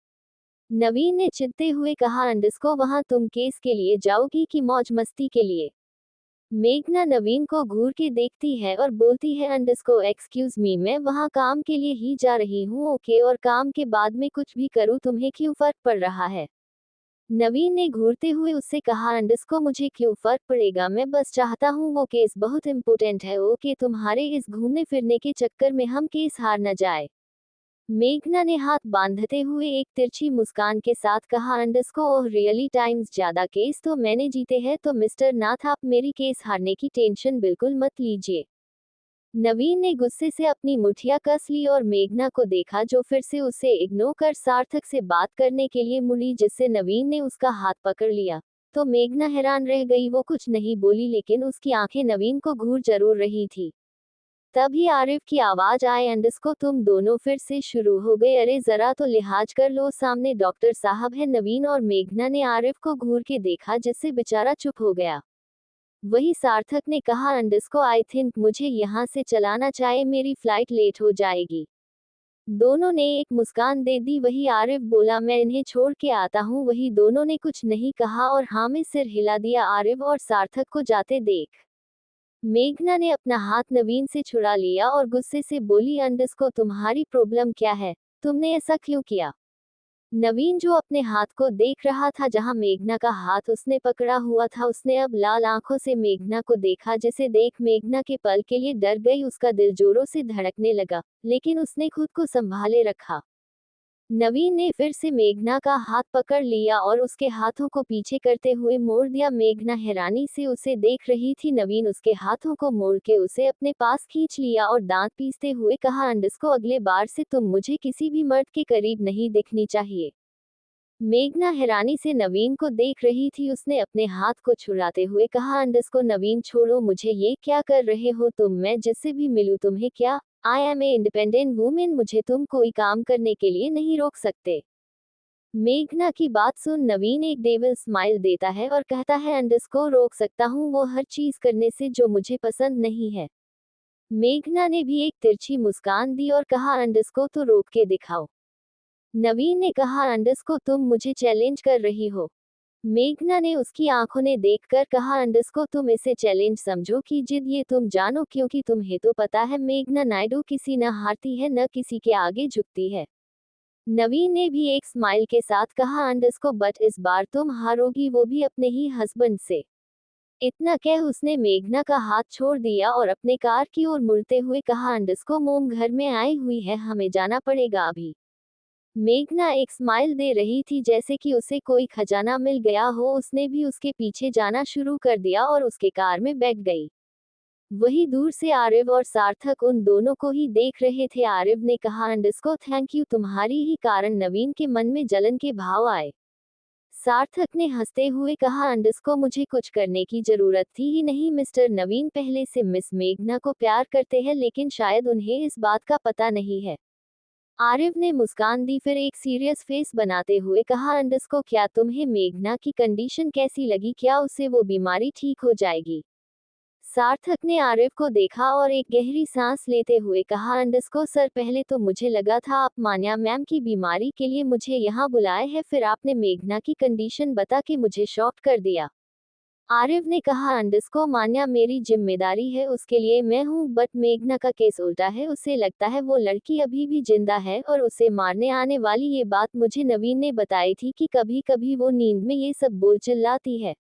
[SPEAKER 1] नवीन ने चिढ़ते हुए कहा, अंडस्को वहां तुम केस के लिए जाओगी कि मौज मस्ती के लिए? मेघना नवीन को घूर के देखती है और बोलती है, अंडस्को एक्सक्यूज मी, मैं वहाँ काम के लिए ही जा रही हूँ ओके, और काम के बाद में कुछ भी करूँ तुम्हें क्यों फर्क पड़ रहा है? नवीन ने घूरते हुए उससे कहा, अंडस्को मुझे क्यों फर्क पड़ेगा, मैं बस चाहता हूँ वो केस बहुत इम्पोर्टेंट है, ओके तुम्हारे इस घूमने फिरने के चक्कर में हम केस हार न जाए। मेघना ने हाथ बांधते हुए एक तिरछी मुस्कान के साथ कहा, अंडस्को ओह रियली टाइम्स ज्यादा केस तो मैंने जीते हैं, तो मिस्टर नाथ आप मेरी केस हारने की टेंशन बिल्कुल मत लीजिए। नवीन ने गुस्से से अपनी मुठिया कस ली और मेघना को देखा जो फिर से उसे इग्नोर कर सार्थक से बात करने के लिए मुड़ी, जिससे नवीन ने उसका हाथ पकड़ लिया। तो मेघना हैरान रह गई, वो कुछ नहीं बोली लेकिन उसकी आंखें नवीन को घूर जरूर रही थी। तभी आरिफ की आवाज आए, अंडस्को तुम दोनों फिर से शुरू हो गए, अरे जरा तो लिहाज कर लो, सामने डॉक्टर साहब है। नवीन और मेघना ने आरिफ को घूर के देखा जिससे बेचारा चुप हो गया। वही सार्थक ने कहा, अंडस्को आई थिंक मुझे यहाँ से चलाना चाहिए, मेरी फ्लाइट लेट हो जाएगी। दोनों ने एक मुस्कान दे दी। वही आरिफ बोला, मैं इन्हें छोड़ के आता हूँ। वही दोनों ने कुछ नहीं कहा और हाँ में सिर हिला दिया आरिफ और सार्थक को जाते देख। मेघना ने अपना हाथ नवीन से छुड़ा लिया और गुस्से से बोली, अंडस्को तुम्हारी प्रॉब्लम क्या है, तुमने ऐसा क्यों किया। नवीन जो अपने हाथ को देख रहा था जहां मेघना का हाथ उसने पकड़ा हुआ था, उसने अब लाल आंखों से मेघना को देखा, जिसे देख मेघना के पल के लिए डर गई, उसका दिल जोरों से धड़कने लगा, लेकिन उसने खुद को संभाले रखा। नवीन ने फिर से मेघना का हाथ पकड़ लिया और उसके हाथों को पीछे करते हुए मोड़ दिया। मेघना हैरानी से उसे देख रही थी। नवीन उसके हाथों को मोड़ के उसे अपने पास खींच लिया और दांत पीसते हुए कहा, अंडस्को अगले बार से तुम मुझे किसी भी मर्द के करीब नहीं दिखनी चाहिए। मेघना हैरानी से नवीन को देख रही थी। उसने अपने हाथ को छुड़ाते हुए कहा, अंडस्को नवीन छोड़ो मुझे, ये क्या कर रहे हो तुम, मैं जिससे भी मिलूं तुम्हें क्या, I am a independent women, मुझे तुम कोई काम करने के लिए नहीं रोक सकते। मेघना की बात सुन नवीन एक डेविल स्माइल देता है और कहता है, अंडस्को रोक सकता हूँ वो हर चीज करने से जो मुझे पसंद नहीं है। मेघना ने भी एक तिरछी मुस्कान दी और कहा, अंडस्को तो रोक के दिखाओ। नवीन ने कहा, अंडस्को तुम मुझे चैलेंज कर रही हो। मेघना ने उसकी आंखों ने देखकर कहा, अंडस्को तुम इसे चैलेंज समझो कि जिद ये तुम जानो, क्योंकि तुम्हें तो पता है मेघना नायडू किसी न हारती है न किसी के आगे झुकती है। नवीन ने भी एक स्माइल के साथ कहा, अंडस्को बट इस बार तुम हारोगी, वो भी अपने ही हस्बैंड से। इतना कह उसने मेघना का हाथ छोड़ दिया और अपने कार की ओर मुड़ते हुए कहा, अंडस्को मोम घर में आई हुई है, हमें जाना पड़ेगा अभी। मेघना एक स्माइल दे रही थी जैसे कि उसे कोई खजाना मिल गया हो। उसने भी उसके पीछे जाना शुरू कर दिया और उसके कार में बैठ गई। वही दूर से आरिफ और सार्थक उन दोनों को ही देख रहे थे। आरिफ ने कहा, अंडस्को थैंक यू, तुम्हारी ही कारण नवीन के मन में जलन के भाव आए। सार्थक ने हंसते हुए कहा, अंडस्को मुझे कुछ करने की जरूरत थी ही नहीं, मिस्टर नवीन पहले से मिस मेघना को प्यार करते हैं, लेकिन शायद उन्हें इस बात का पता नहीं है। आरिफ ने मुस्कान दी, फिर एक सीरियस फेस बनाते हुए कहा, अंडस्को क्या तुम्हें मेघना की कंडीशन कैसी लगी, क्या उससे वो बीमारी ठीक हो जाएगी। सार्थक ने आरिफ को देखा और एक गहरी सांस लेते हुए कहा, अंडस्को सर पहले तो मुझे लगा था आप मान्या मैम की बीमारी के लिए मुझे यहाँ बुलाए हैं, फिर आपने मेघना की कंडीशन बता के मुझे शॉक कर दिया। आरिफ ने कहा, अंडस्को मान्या मेरी जिम्मेदारी है, उसके लिए मैं हूँ, बट मेघना का केस उल्टा है, उसे लगता है वो लड़की अभी भी जिंदा है और उसे मारने आने वाली। ये बात मुझे नवीन ने बताई थी कि कभी कभी वो नींद में ये सब बोल चिल्लाती है।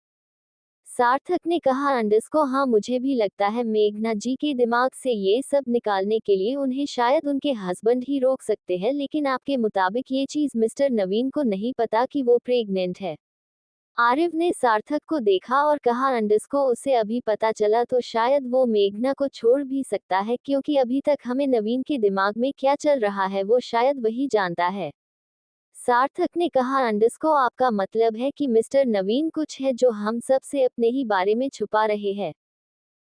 [SPEAKER 1] सार्थक ने कहा, अंडस्को हाँ मुझे भी लगता है मेघना जी के दिमाग से ये सब निकालने के लिए उन्हें शायद उनके हस्बैंड ही रोक सकते हैं, लेकिन आपके मुताबिक ये चीज मिस्टर नवीन को नहीं पता कि वो प्रेग्नेंट है। आरिफ ने सार्थक को देखा और कहा, अंडस्को उसे अभी पता चला तो शायद वो मेघना को छोड़ भी सकता है, क्योंकि अभी तक हमें नवीन के दिमाग में क्या चल रहा है वो शायद वही जानता है। सार्थक ने कहा, अंडस्को आपका मतलब है कि मिस्टर नवीन कुछ है जो हम सब से अपने ही बारे में छुपा रहे हैं।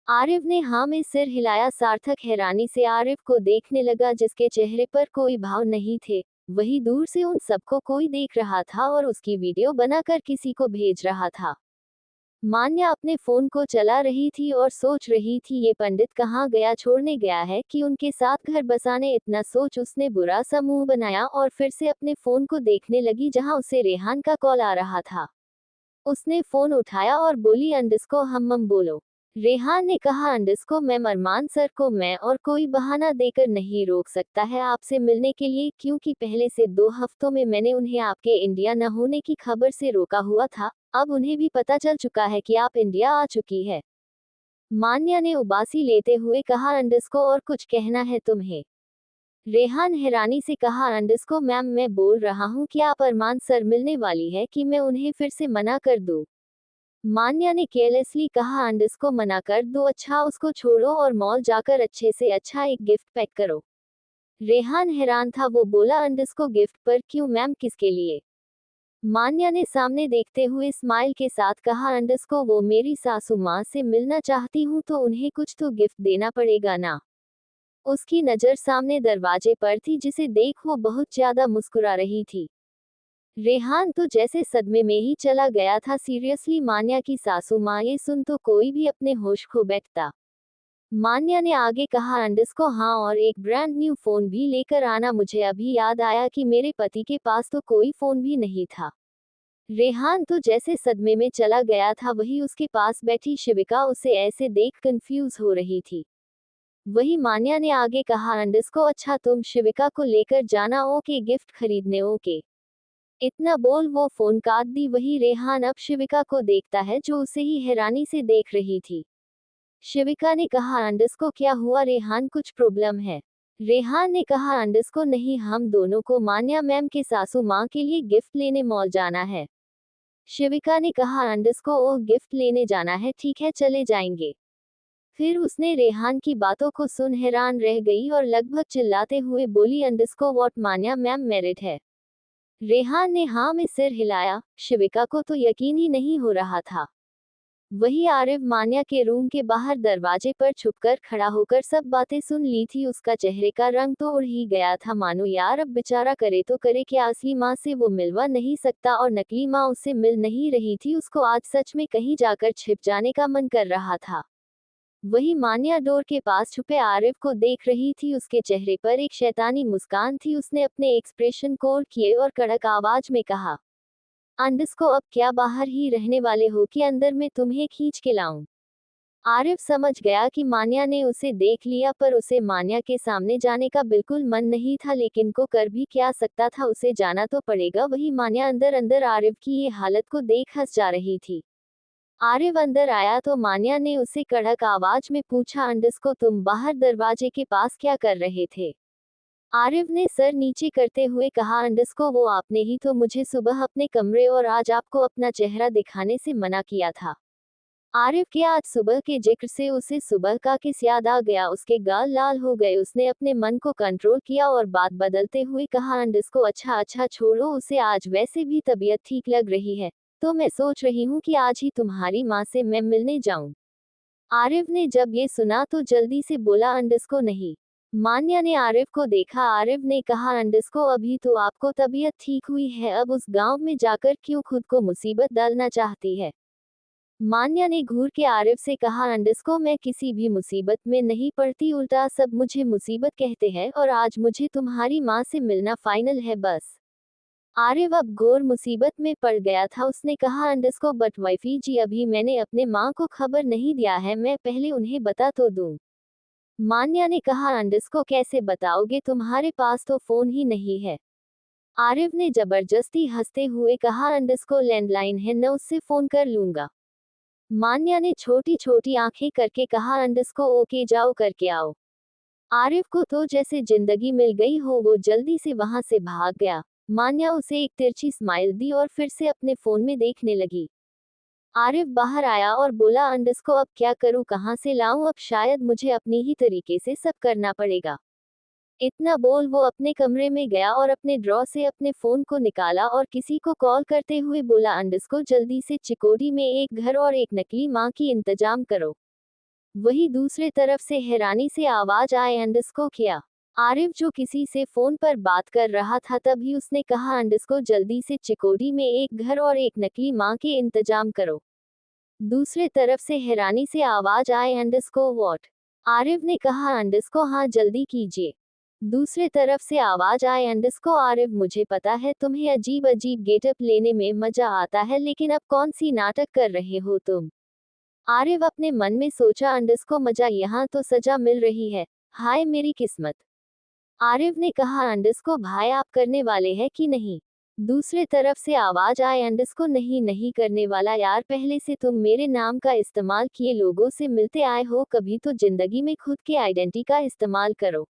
[SPEAKER 1] आरिफ ने हाँ में सिर हिलाया। सार्थक हैरानी से आरिफ को देखने लगा जिसके चेहरे पर कोई भाव नहीं थे। वही दूर से उन सबको कोई देख रहा था और उसकी वीडियो बनाकर किसी को भेज रहा था। मान्या अपने फोन को चला रही थी और सोच रही थी ये पंडित कहाँ गया, छोड़ने गया है कि उनके साथ घर बसाने। इतना सोच उसने बुरा सा मुंह बनाया और फिर से अपने फोन को देखने लगी जहां उसे रेहान का कॉल आ रहा था। उसने फोन उठाया और बोली, अंडस्को हम्मम बोलो। रेहान ने कहा अंडस्को मैम अरमान सर को मैं और कोई बहाना देकर नहीं रोक सकता है आपसे मिलने के लिए, क्योंकि पहले से 2 हफ्तों में मैंने उन्हें आपके इंडिया न होने की खबर से रोका हुआ था। अब उन्हें भी पता चल चुका है कि आप इंडिया आ चुकी है। मान्या ने उबासी लेते हुए कहा अंडस्को और कुछ कहना है तुम्हें? रेहान हैरानी से कहा अंडस्को मैम मैं बोल रहा हूँ कि आप अरमान सर मिलने वाली है कि मैं उन्हें फिर से मना कर दूँ? मान्या ने केयरलेसली कहा अंडस्को मना कर दो, अच्छा उसको छोड़ो और मॉल जाकर अच्छे से अच्छा एक गिफ्ट पैक करो। रेहान हैरान था, वो बोला अंडस्को गिफ्ट पर क्यों मैम, किसके लिए? मान्या ने सामने देखते हुए स्माइल के साथ कहा अंडस्को वो मेरी सासू माँ से मिलना चाहती हूँ तो उन्हें कुछ तो गिफ्ट देना पड़ेगा ना। उसकी नज़र सामने दरवाजे पर थी जिसे देख वो बहुत ज्यादा मुस्कुरा रही थी। रेहान तो जैसे सदमे में ही चला गया था, सीरियसली मान्या की सासू माँ ये सुन तो कोई भी अपने होश खो बैठता। मान्या ने आगे कहा अंडस्को हाँ, और एक ब्रांड न्यू फोन भी लेकर आना, मुझे अभी याद आया कि मेरे पति के पास तो कोई फोन भी नहीं था। रेहान तो जैसे सदमे में चला गया था, वही उसके पास बैठी शिविका उसे ऐसे देख कंफ्यूज हो रही थी। वही मान्या ने आगे कहा अंडस्को अच्छा तुम शिविका को लेकर जाना, ओके गिफ्ट खरीदने, ओके। इतना बोल वो फोन काट दी। वही रेहान अब शिविका को देखता है जो उसे ही हैरानी से देख रही थी। शिविका ने कहा अंडस्को क्या हुआ रेहान, कुछ प्रॉब्लम है? रेहान ने कहा अंडस्को नहीं, हम दोनों को मान्या मैम के सासू माँ के लिए गिफ्ट लेने मॉल जाना है। शिविका ने कहा अंडस्को ओह गिफ्ट लेने जाना है, ठीक है चले जाएंगे। फिर उसने रेहान की बातों को सुन हैरान रह गई और लगभग चिल्लाते हुए बोली अंडस्को व्हाट मान्या मैम मैरिड है? रेहान ने हाँ में सिर हिलाया। शिविका को तो यकीन ही नहीं हो रहा था। वही आरिफ मान्या के रूम के बाहर दरवाजे पर छुपकर खड़ा होकर सब बातें सुन ली थी। उसका चेहरे का रंग तो उड़ ही गया था, मानो यार अब बेचारा करे तो करे क्या, असली माँ से वो मिलवा नहीं सकता और नकली माँ उससे मिल नहीं रही थी। उसको आज सच में कहीं जाकर छिप जाने का मन कर रहा था। वही मान्या डोर के पास छुपे आरिफ को देख रही थी, उसके चेहरे पर एक शैतानी मुस्कान थी। उसने अपने एक्सप्रेशन कोड किए और कड़क आवाज में कहा अंडस्को अब क्या बाहर ही रहने वाले हो कि अंदर में तुम्हें खींच के लाऊं? आरिफ समझ गया कि मान्या ने उसे देख लिया, पर उसे मान्या के सामने जाने का बिल्कुल मन नहीं था, लेकिन को कर भी क्या सकता था, उसे जाना तो पड़ेगा। वही मान्या अंदर अंदर आरिफ की ये हालत को देख हंस जा रही थी। आरिफ अंदर आया तो मान्या ने उसे कड़क आवाज में पूछा अंडस्को तुम बाहर दरवाजे के पास क्या कर रहे थे? आरिफ ने सर नीचे करते हुए कहा अंडस्को वो आपने ही तो मुझे सुबह अपने कमरे और आज आपको अपना चेहरा दिखाने से मना किया था। आरिफ के आज सुबह के जिक्र से उसे सुबह का किस याद आ गया, उसके गाल लाल हो गए। उसने अपने मन को कंट्रोल किया और बात बदलते हुए कहा अंडस्को अच्छा अच्छा छोड़ो उसे, आज वैसे भी तबीयत ठीक लग रही है, तो मैं सोच रही हूँ कि आज ही तुम्हारी माँ से मैं मिलने जाऊं। आरिफ ने जब ये सुना तो जल्दी से बोला अंडस्को नहीं। मान्या ने आरिफ को देखा। आरिफ ने कहा अंडस्को अभी तो आपको तबीयत ठीक हुई है, अब उस गांव में जाकर क्यों खुद को मुसीबत डालना चाहती है? मान्या ने घूर के आरिफ से कहा अंडस्को मैं किसी भी मुसीबत में नहीं पड़ती, उल्टा सब मुझे मुसीबत कहते हैं और आज मुझे तुम्हारी माँ से मिलना फाइनल है बस। आरिफ अब घोर मुसीबत में पड़ गया था। उसने कहा अंडस्को बट वाइफी जी अभी मैंने अपने माँ को खबर नहीं दिया है, मैं पहले उन्हें बता तो दूं। मान्या ने कहा अंडस्को कैसे बताओगे, तुम्हारे पास तो फोन ही नहीं है। आरिफ ने जबरदस्ती हंसते हुए कहा अंडस्को लैंडलाइन है न, उससे फोन कर लूंगा। मान्या ने छोटी छोटी आंखें करके कहा अंडस्को ओके जाओ करके आओ। आरिफ को तो जैसे जिंदगी मिल गई हो, वो जल्दी से वहां से भाग गया। मान्या उसे एक तिरछी स्माइल दी और फिर से अपने फोन में देखने लगी। आरिफ बाहर आया और बोला अंडस्को अब क्या करूं, कहां से लाऊं, अब शायद मुझे अपनी ही तरीके से सब करना पड़ेगा। इतना बोल वो अपने कमरे में गया और अपने ड्रॉ से अपने फोन को निकाला और किसी को कॉल करते हुए बोला अंडस्को जल्दी से चिकोड़ी में एक घर और एक नकली माँ की इंतजाम करो। वही दूसरे तरफ से हैरानी से आवाज आए अंडस्को क्या? आरिफ जो किसी से फोन पर बात कर रहा था, तभी उसने कहा अंडस्को जल्दी से चिकोड़ी में एक घर और एक नकली माँ के इंतजाम करो। दूसरे तरफ से हैरानी से आवाज आए अंडस्को व्हाट? आरिफ ने कहा अंडस्को हाँ जल्दी कीजिए। दूसरे तरफ से आवाज आए अंडस्को आरिफ मुझे पता है तुम्हें अजीब अजीब गेटअप लेने में मजा आता है, लेकिन अब कौन सी नाटक कर रहे हो तुम? आरिफ अपने मन में सोचा, अंडस्को मजा, यहाँ तो सजा मिल रही है, हाय मेरी किस्मत। आरिफ ने कहा, अंडस्को भाई आप करने वाले हैं कि नहीं। दूसरे तरफ से आवाज आए, अंडस्को नहीं नहीं करने वाला यार, पहले से तुम मेरे नाम का इस्तेमाल किए लोगों से मिलते आए हो, कभी तो जिंदगी में खुद के आइडेंटिटी का इस्तेमाल करो।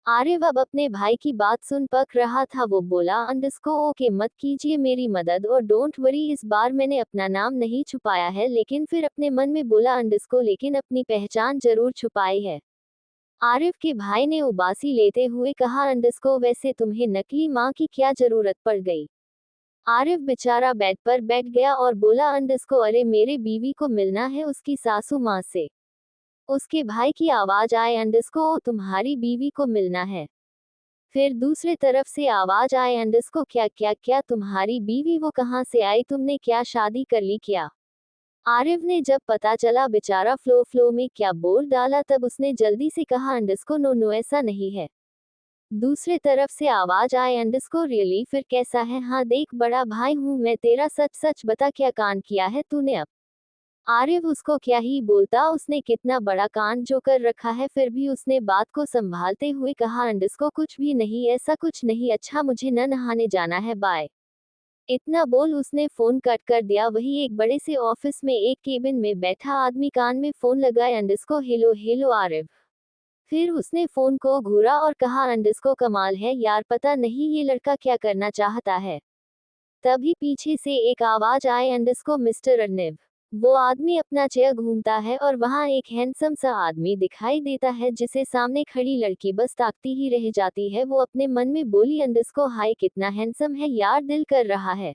[SPEAKER 1] आरिफ अब अपने भाई की बात सुन पक रहा था। वो बोला, अंडस्को ओके मत कीजिए मेरी मदद, और डोंट वरी इस बार मैंने अपना नाम नहीं छुपाया है। लेकिन फिर अपने मन में बोला, अंडस्को लेकिन अपनी पहचान जरूर छुपाई है। आरिफ के भाई ने उबासी लेते हुए कहा, अंडस्को वैसे तुम्हें नकली माँ की क्या जरूरत पड़ गई। आरिफ बेचारा बेड पर बैठ गया और बोला, अंडस्को अरे मेरे बीवी को मिलना है उसकी सासू माँ से। उसके भाई की आवाज आए, अंडस्को ओ तुम्हारी बीवी को मिलना है। फिर दूसरे तरफ से आवाज आए, अंडस्को क्या क्या क्या तुम्हारी बीवी वो कहाँ से आई, तुमने क्या शादी कर ली क्या। आरिफ ने जब पता चला बेचारा फ्लो फ्लो में क्या बोल डाला, तब उसने जल्दी से कहा, अंडस्को नो नो ऐसा नहीं है। दूसरे तरफ से आवाज आए, अंडस्को रियली फिर कैसा है, हाँ देख बड़ा भाई हूँ मैं तेरा, सच सच बता क्या कांड किया है तूने अब। आरिफ उसको क्या ही बोलता, उसने कितना बड़ा कांड जो कर रखा है। फिर भी उसने बात को संभालते हुए कहा, अंडस्को कुछ भी नहीं, ऐसा कुछ नहीं, अच्छा मुझे न नहाने जाना है, बाय। इतना बोल उसने फोन कट कर दिया। वही एक बड़े से ऑफिस में एक केबिन में बैठा आदमी कान में फोन लगाए, अंडस्को हेलो हेलो आरिफ। फिर उसने फोन को घूरा और कहा, अंडस्को कमाल है यार, पता नहीं ये लड़का क्या करना चाहता है। तभी पीछे से एक आवाज आए, अंडस्को मिस्टर अर्निव। वो आदमी अपना चेयर घूमता है और वहां एक हैंडसम सा आदमी दिखाई देता है, जिसे सामने खड़ी लड़की बस ताकती ही रह जाती है। वो अपने मन में बोली, अंडस्को हाय कितना हैंडसम है यार, दिल कर रहा है।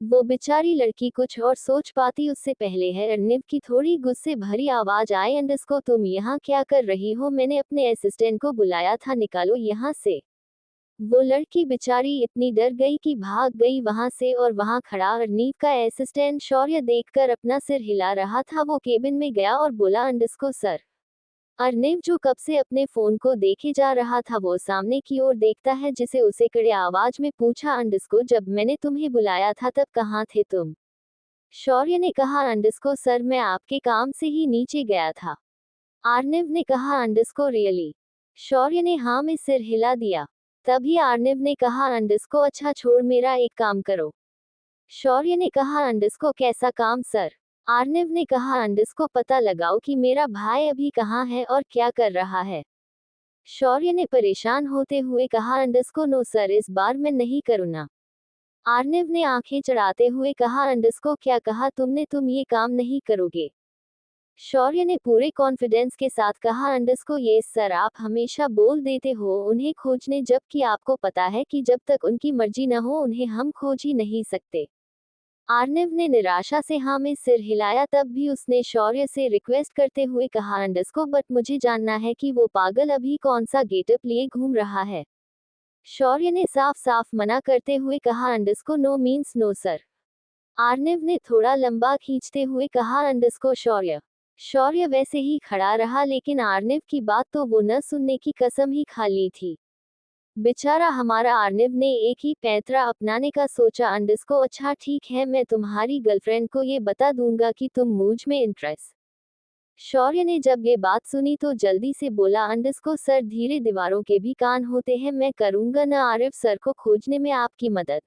[SPEAKER 1] वो बेचारी लड़की कुछ और सोच पाती उससे पहले है अर्निव की थोड़ी गुस्से भरी आवाज आए, अंडस्को तुम यहाँ क्या कर रही हो, मैंने अपने असिस्टेंट को बुलाया था, निकालो यहाँ से। वो लड़की बेचारी इतनी डर गई कि भाग गई वहां से, और वहां खड़ा अर्नीव का असिस्टेंट शौर्य देखकर अपना सिर हिला रहा था। वो केबिन में गया और बोला, अंडस्को सर। अर्निव जो कब से अपने फोन को देखे जा रहा था, वो सामने की ओर देखता है, जिसे उसे कड़े आवाज में पूछा, अंडस्को जब मैंने तुम्हें बुलाया था तब कहाँ थे तुम। शौर्य ने कहा, अंडस्को सर मैं आपके काम से ही नीचे गया था। आर्निव ने कहा, अंडस्को रियली। शौर्य ने हाँ में सिर हिला दिया। तभी आर्निव ने कहा, अंडस्को अच्छा छोड़ मेरा एक काम करो। शौर्य ने कहा, अंडस्को कैसा काम सर। आर्निव ने कहा, अंडस्को पता लगाओ कि मेरा भाई अभी कहाँ है और क्या कर रहा है। शौर्य ने परेशान होते हुए कहा, अंडस्को नो सर इस बार मैं नहीं करूँगा। आर्निव ने आंखें चढ़ाते हुए कहा, अंडस्को क्या कहा तुमने, तुम ये काम नहीं करोगे। शौर्य ने पूरे कॉन्फिडेंस के साथ कहा, अंडस्को ये सर आप हमेशा बोल देते हो उन्हें खोजने, जबकि आपको पता है कि जब तक उनकी मर्जी न हो उन्हें हम खोज ही नहीं सकते। आर्निव ने निराशा से हाँ में सिर हिलाया। तब भी उसने शौर्य से रिक्वेस्ट करते हुए कहा, अंडस्को बट मुझे जानना है कि वो पागल अभी कौन सा गेटअप लिए घूम रहा है। शौर्य ने साफ साफ मना करते हुए कहा, अंडस्को no means no sir. Arnav ने थोड़ा लंबा खींचते हुए कहा, अंडस्को शौर्य। शौर्य वैसे ही खड़ा रहा, लेकिन आर्निव की बात तो वो न सुनने की कसम ही खा ली थी। बेचारा हमारा आर्निव ने एक ही पैंतरा अपनाने का सोचा, अंडस्को अच्छा ठीक है, मैं तुम्हारी गर्लफ्रेंड को ये बता दूंगा कि तुम मुझ में इंटरेस्ट। शौर्य ने जब ये बात सुनी तो जल्दी से बोला, अंडस्को सर धीरे दीवारों के भी कान होते हैं, मैं करूंगा न आरिफ सर को खोजने में आपकी मदद।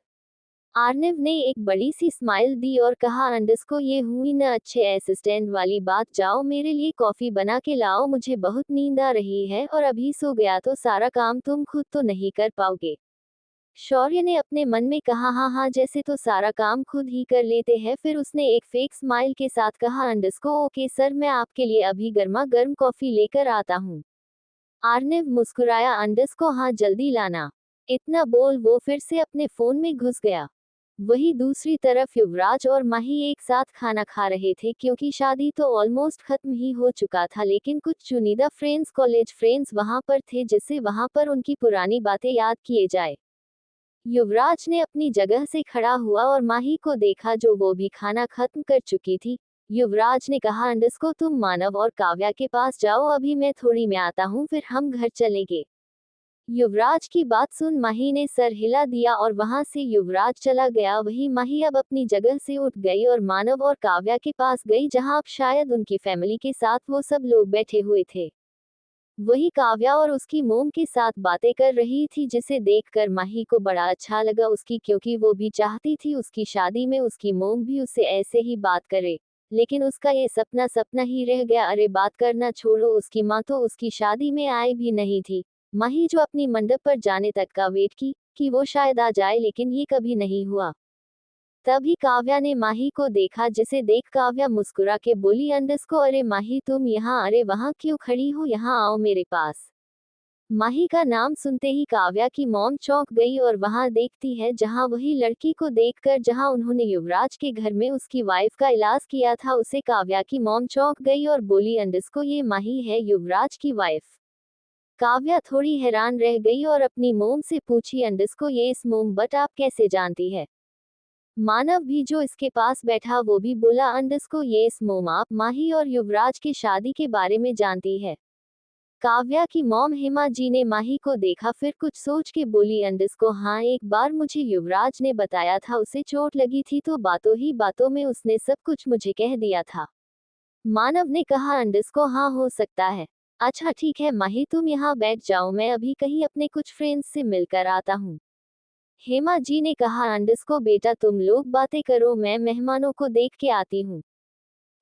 [SPEAKER 1] आर्निव ने एक बड़ी सी स्माइल दी और कहा, अंडस्को ये हुई न अच्छे असिस्टेंट वाली बात, जाओ मेरे लिए कॉफी बना के लाओ, मुझे बहुत नींद आ रही है, और अभी सो गया तो सारा काम तुम खुद तो नहीं कर पाओगे। शौर्य ने अपने मन में कहा, हाँ हाँ जैसे तो सारा काम खुद ही कर लेते हैं। फिर उसने एक फेक स्माइल के साथ कहा, अंडस्को ओके सर मैं आपके लिए अभी गर्मा गर्म कॉफी लेकर आता हूँ। आर्निव मुस्कुराया, अंडस्को हाँ जल्दी लाना। इतना बोल वो फिर से अपने फोन में घुस गया। वही दूसरी तरफ युवराज और माही एक साथ खाना खा रहे थे, क्योंकि शादी तो ऑलमोस्ट खत्म ही हो चुका था, लेकिन कुछ चुनिंदा फ्रेंड्स कॉलेज फ्रेंड्स वहां पर थे, जिससे वहां पर उनकी पुरानी बातें याद किए जाए। युवराज ने अपनी जगह से खड़ा हुआ और माही को देखा, जो वो भी खाना खत्म कर चुकी थी। युवराज ने कहा, अंडस्को तुम मानव और काव्या के पास जाओ, अभी मैं थोड़ी में आता हूँ, फिर हम घर चलेंगे। युवराज की बात सुन माही ने सर हिला दिया और वहां से युवराज चला गया। वही माही अब अपनी जगह से उठ गई और मानव और काव्या के पास गई, जहां अब शायद उनकी फैमिली के साथ वो सब लोग बैठे हुए थे। वही काव्या और उसकी मोम के साथ बातें कर रही थी, जिसे देखकर माही को बड़ा अच्छा लगा उसकी, क्योंकि वो भी चाहती थी उसकी शादी में उसकी मोम भी उससे ऐसे ही बात करे। लेकिन उसका ये सपना सपना ही रह गया। अरे बात करना छोड़ो, उसकी माँ तो उसकी शादी में आई भी नहीं थी। माही जो अपनी मंडप पर जाने तक का वेट की कि वो शायद आ जाए, लेकिन ये कभी नहीं हुआ। तभी काव्या ने माही को देखा, जिसे देख काव्या मुस्कुरा के बोली अंडस्को, अरे माही तुम यहाँ, अरे वहाँ क्यों खड़ी हो, यहाँ आओ मेरे पास। माही का नाम सुनते ही काव्या की मॉम चौंक गई और वहां देखती है जहां वही लड़की को देखकर जहां उन्होंने युवराज के घर में उसकी वाइफ का इलाज किया था, उसे काव्या की मॉम चौंक गई और बोली अंडस्को, ये माही है युवराज की वाइफ। काव्या थोड़ी हैरान रह गई और अपनी मोम से पूछी, अंडस्को ये इस मोम बट आप कैसे जानती है। मानव भी जो इसके पास बैठा वो भी बोला, अंडस्को ये इस मोम आप माही और युवराज की शादी के बारे में जानती है। काव्या की मॉम हेमा जी ने माही को देखा, फिर कुछ सोच के बोली, अंडस्को हाँ, एक बार मुझे युवराज ने बताया था उसे चोट लगी थी, तो बातों ही बातों में उसने सब कुछ मुझे कह दिया था। मानव ने कहा, अंडस्को हाँ हो सकता है। अच्छा ठीक है माही तुम यहाँ बैठ जाओ, मैं अभी कहीं अपने कुछ फ्रेंड्स से मिलकर आता हूँ। हेमा जी ने कहा, अंडस्को बेटा तुम लोग बातें करो, मैं मेहमानों को देख के आती हूँ।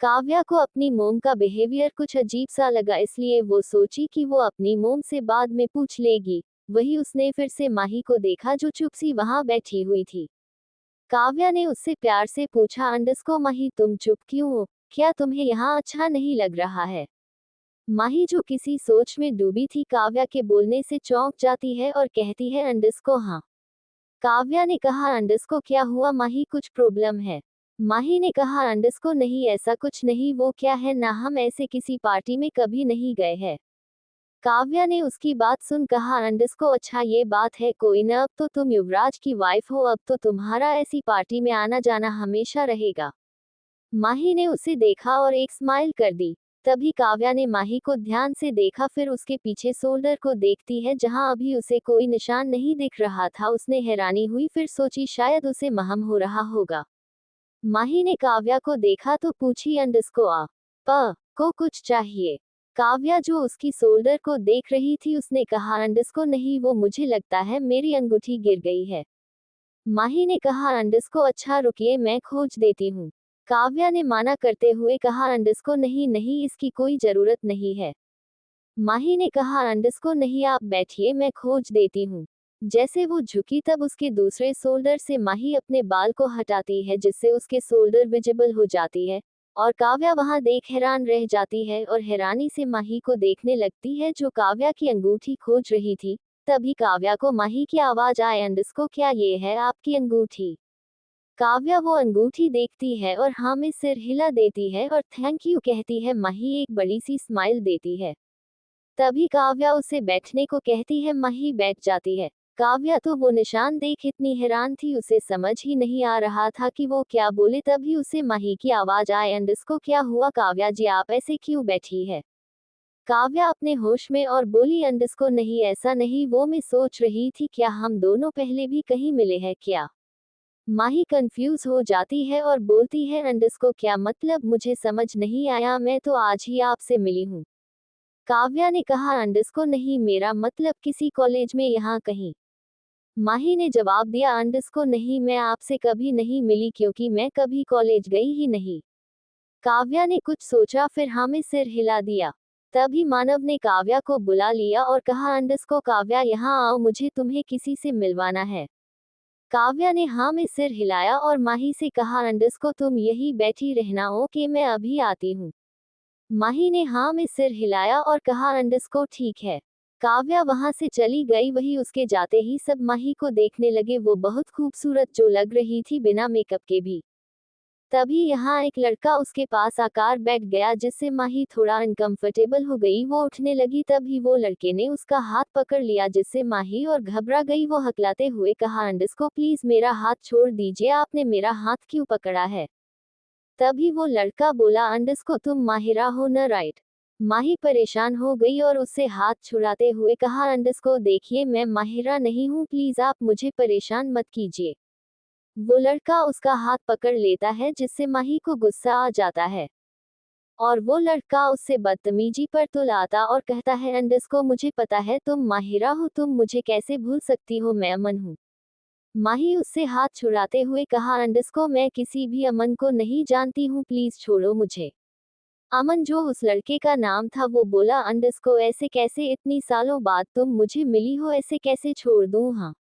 [SPEAKER 1] काव्या को अपनी मोम का बिहेवियर कुछ अजीब सा लगा, इसलिए वो सोची कि वो अपनी मोम से बाद में पूछ लेगी। वही उसने फिर से माही को देखा जो चुप सी वहां बैठी हुई थी। काव्या ने उससे प्यार से पूछा, अंडस्को माही तुम चुप क्यों हो, क्या तुम्हें यहाँ अच्छा नहीं लग रहा है। माही जो किसी सोच में डूबी थी काव्या के बोलने से चौंक जाती है और कहती है, अंडस्को हाँ। काव्या ने कहा, अंडस्को क्या हुआ माही, कुछ प्रॉब्लम है। माही ने कहा, अंडस्को नहीं ऐसा कुछ नहीं, वो क्या है ना, हम ऐसे किसी पार्टी में कभी नहीं गए हैं। काव्या ने उसकी बात सुन कहा, अंडस्को अच्छा ये बात है कोई ना, अब तो तुम युवराज की वाइफ हो, अब तो तुम्हारा ऐसी पार्टी में आना जाना हमेशा रहेगा। माही ने उसे देखा और एक स्माइल कर दी। तभी काव्या ने माही को ध्यान से देखा, फिर उसके पीछे शोल्डर को देखती है जहां अभी उसे कोई निशान नहीं दिख रहा था। उसने हैरानी हुई, फिर सोची शायद उसे महम हो रहा होगा। माही ने काव्या को देखा तो पूछी, अंडस्को आ प को कुछ चाहिए। काव्या जो उसकी शोल्डर को देख रही थी उसने कहा, अंडस्को नहीं, वो मुझे लगता है मेरी अंगूठी गिर गई है। माही ने कहा, अंडस्को अच्छा रुकिए मैं खोज देती हूँ। काव्या ने माना करते हुए कहा, अंडस्को नहीं नहीं इसकी कोई जरूरत नहीं है। माही ने कहा, अंडस्को नहीं आप बैठिए मैं खोज देती हूँ। जैसे वो झुकी तब उसके दूसरे शोल्डर से माही अपने बाल को हटाती है, जिससे उसके शोल्डर विजिबल हो जाती है। और काव्या वहां देख हैरान रह जाती है और हैरानी से माही को देखने लगती है जो काव्या की अंगूठी खोज रही थी। तभी काव्या को माही की आवाज आए, अंडस्को क्या ये है आपकी अंगूठी। काव्या वो अंगूठी देखती है और हाँ में सिर हिला देती है और थैंक यू कहती है। माही एक बड़ी सी स्माइल देती है। तभी काव्या उसे बैठने को कहती है, माही बैठ जाती है। काव्या तो वो निशान देख इतनी हैरान थी उसे समझ ही नहीं आ रहा था कि वो क्या बोले। तभी उसे माही की आवाज आए, अंडस्को क्या हुआ काव्या जी आप ऐसे क्यों बैठी है। काव्या अपने होश में और बोली, अंडस्को नहीं ऐसा नहीं, वो मैं सोच रही थी क्या हम दोनों पहले भी कहीं मिले हैं क्या। माही कंफ्यूज हो जाती है और बोलती है, अंडस्को क्या मतलब मुझे समझ नहीं आया, मैं तो आज ही आपसे मिली हूँ। काव्या ने कहा, अंडस्को नहीं मेरा मतलब किसी कॉलेज में यहाँ कहीं। माही ने जवाब दिया, अंडस्को नहीं मैं आपसे कभी नहीं मिली क्योंकि मैं कभी कॉलेज गई ही नहीं। काव्या ने कुछ सोचा फिर हाँ में सिर हिला दिया। तभी मानव ने काव्या को बुला लिया और कहा, अंडस्को काव्या यहाँ आओ, मुझे तुम्हें किसी से मिलवाना है। काव्या ने हाँ में सिर हिलाया और माही से कहा, अंडस्को तुम यही बैठी रहना ओके मैं अभी आती हूँ। माही ने हाँ में सिर हिलाया और कहा, अंडस्को ठीक है। काव्या वहां से चली गई। वही उसके जाते ही सब माही को देखने लगे, वो बहुत खूबसूरत जो लग रही थी बिना मेकअप के भी। तभी यहाँ एक लड़का उसके पास आकर बैठ गया, जिससे माही थोड़ा अनकंफर्टेबल हो गई। वो उठने लगी तभी वो लड़के ने उसका हाथ पकड़ लिया, जिससे माही और घबरा गई। वो हकलाते हुए कहा, अंडस्को प्लीज मेरा हाथ छोड़ दीजिए, आपने मेरा हाथ क्यों पकड़ा है। तभी वो लड़का बोला, अंडस्को तुम माहिरा हो न राइट। माही परेशान हो गई और उससे हाथ छुड़ाते हुए कहा, अंडस्को देखिए, मैं माहिरा नहीं हूँ, प्लीज आप मुझे परेशान मत कीजिए। वो लड़का उसका हाथ पकड़ लेता है जिससे माही को गुस्सा आ जाता है और वो लड़का उससे बदतमीजी पर तुल आता और कहता है, अंडस्को मुझे पता है तुम माहिरा हो, तुम मुझे कैसे भूल सकती हो, मैं अमन हूँ। माही उससे हाथ छुड़ाते हुए कहा, अंडस्को मैं किसी भी अमन को नहीं जानती हूँ, प्लीज छोड़ो मुझे। अमन जो उस लड़के का नाम था वो बोला, अंडस्को ऐसे कैसे, इतनी सालों बाद तुम मुझे मिली हो, ऐसे कैसे छोड़ दूँ। हाँ,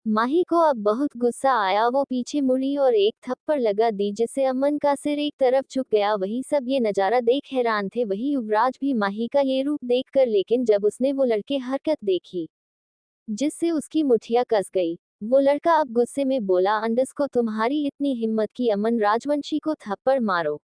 [SPEAKER 1] माही को अब बहुत गुस्सा आया, वो पीछे मुड़ी और एक थप्पड़ लगा दी जिससे अमन का सिर एक तरफ झुक गया। वही सब ये नजारा देख हैरान थे, वही युवराज भी माही का ये रूप देखकर, लेकिन जब उसने वो लड़के हरकत देखी जिससे उसकी मुठिया कस गई, वो लड़का अब गुस्से में बोला, अंडस्को तुम्हारी इतनी हिम्मत की अमन राजवंशी को थप्पड़ मारो।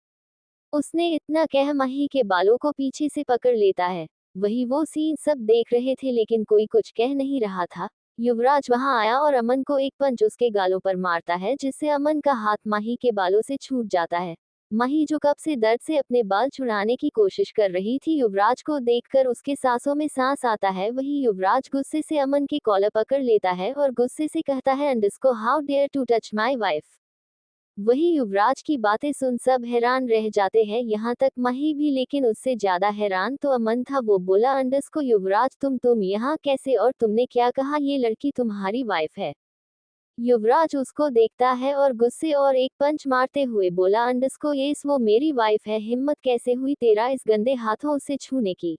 [SPEAKER 1] उसने इतना कह माही के बालों को पीछे से पकड़ लेता है। वही वो सीन सब देख रहे थे लेकिन कोई कुछ कह नहीं रहा था। युवराज वहां आया और अमन को एक पंच उसके गालों पर मारता है जिससे अमन का हाथ माही के बालों से छूट जाता है। माही जो कब से दर्द से अपने बाल छुड़ाने की कोशिश कर रही थी, युवराज को देखकर उसके सांसों में सांस आता है। वही युवराज गुस्से से अमन की कॉलर पकड़ लेता है और गुस्से से कहता है, अंडस्को how dare to touch my wife. वही युवराज की बातें सुन सब हैरान रह जाते हैं, यहाँ तक माही भी, लेकिन उससे ज्यादा हैरान तो अमन था। वो बोला, अंडस्को युवराज तुम यहाँ कैसे, और तुमने क्या कहा ये लड़की तुम्हारी वाइफ है। युवराज उसको देखता है और गुस्से और एक पंच मारते हुए बोला, अंडस्को यस वो मेरी वाइफ है, हिम्मत कैसे हुई तेरा इस गंदे हाथों से छूने की।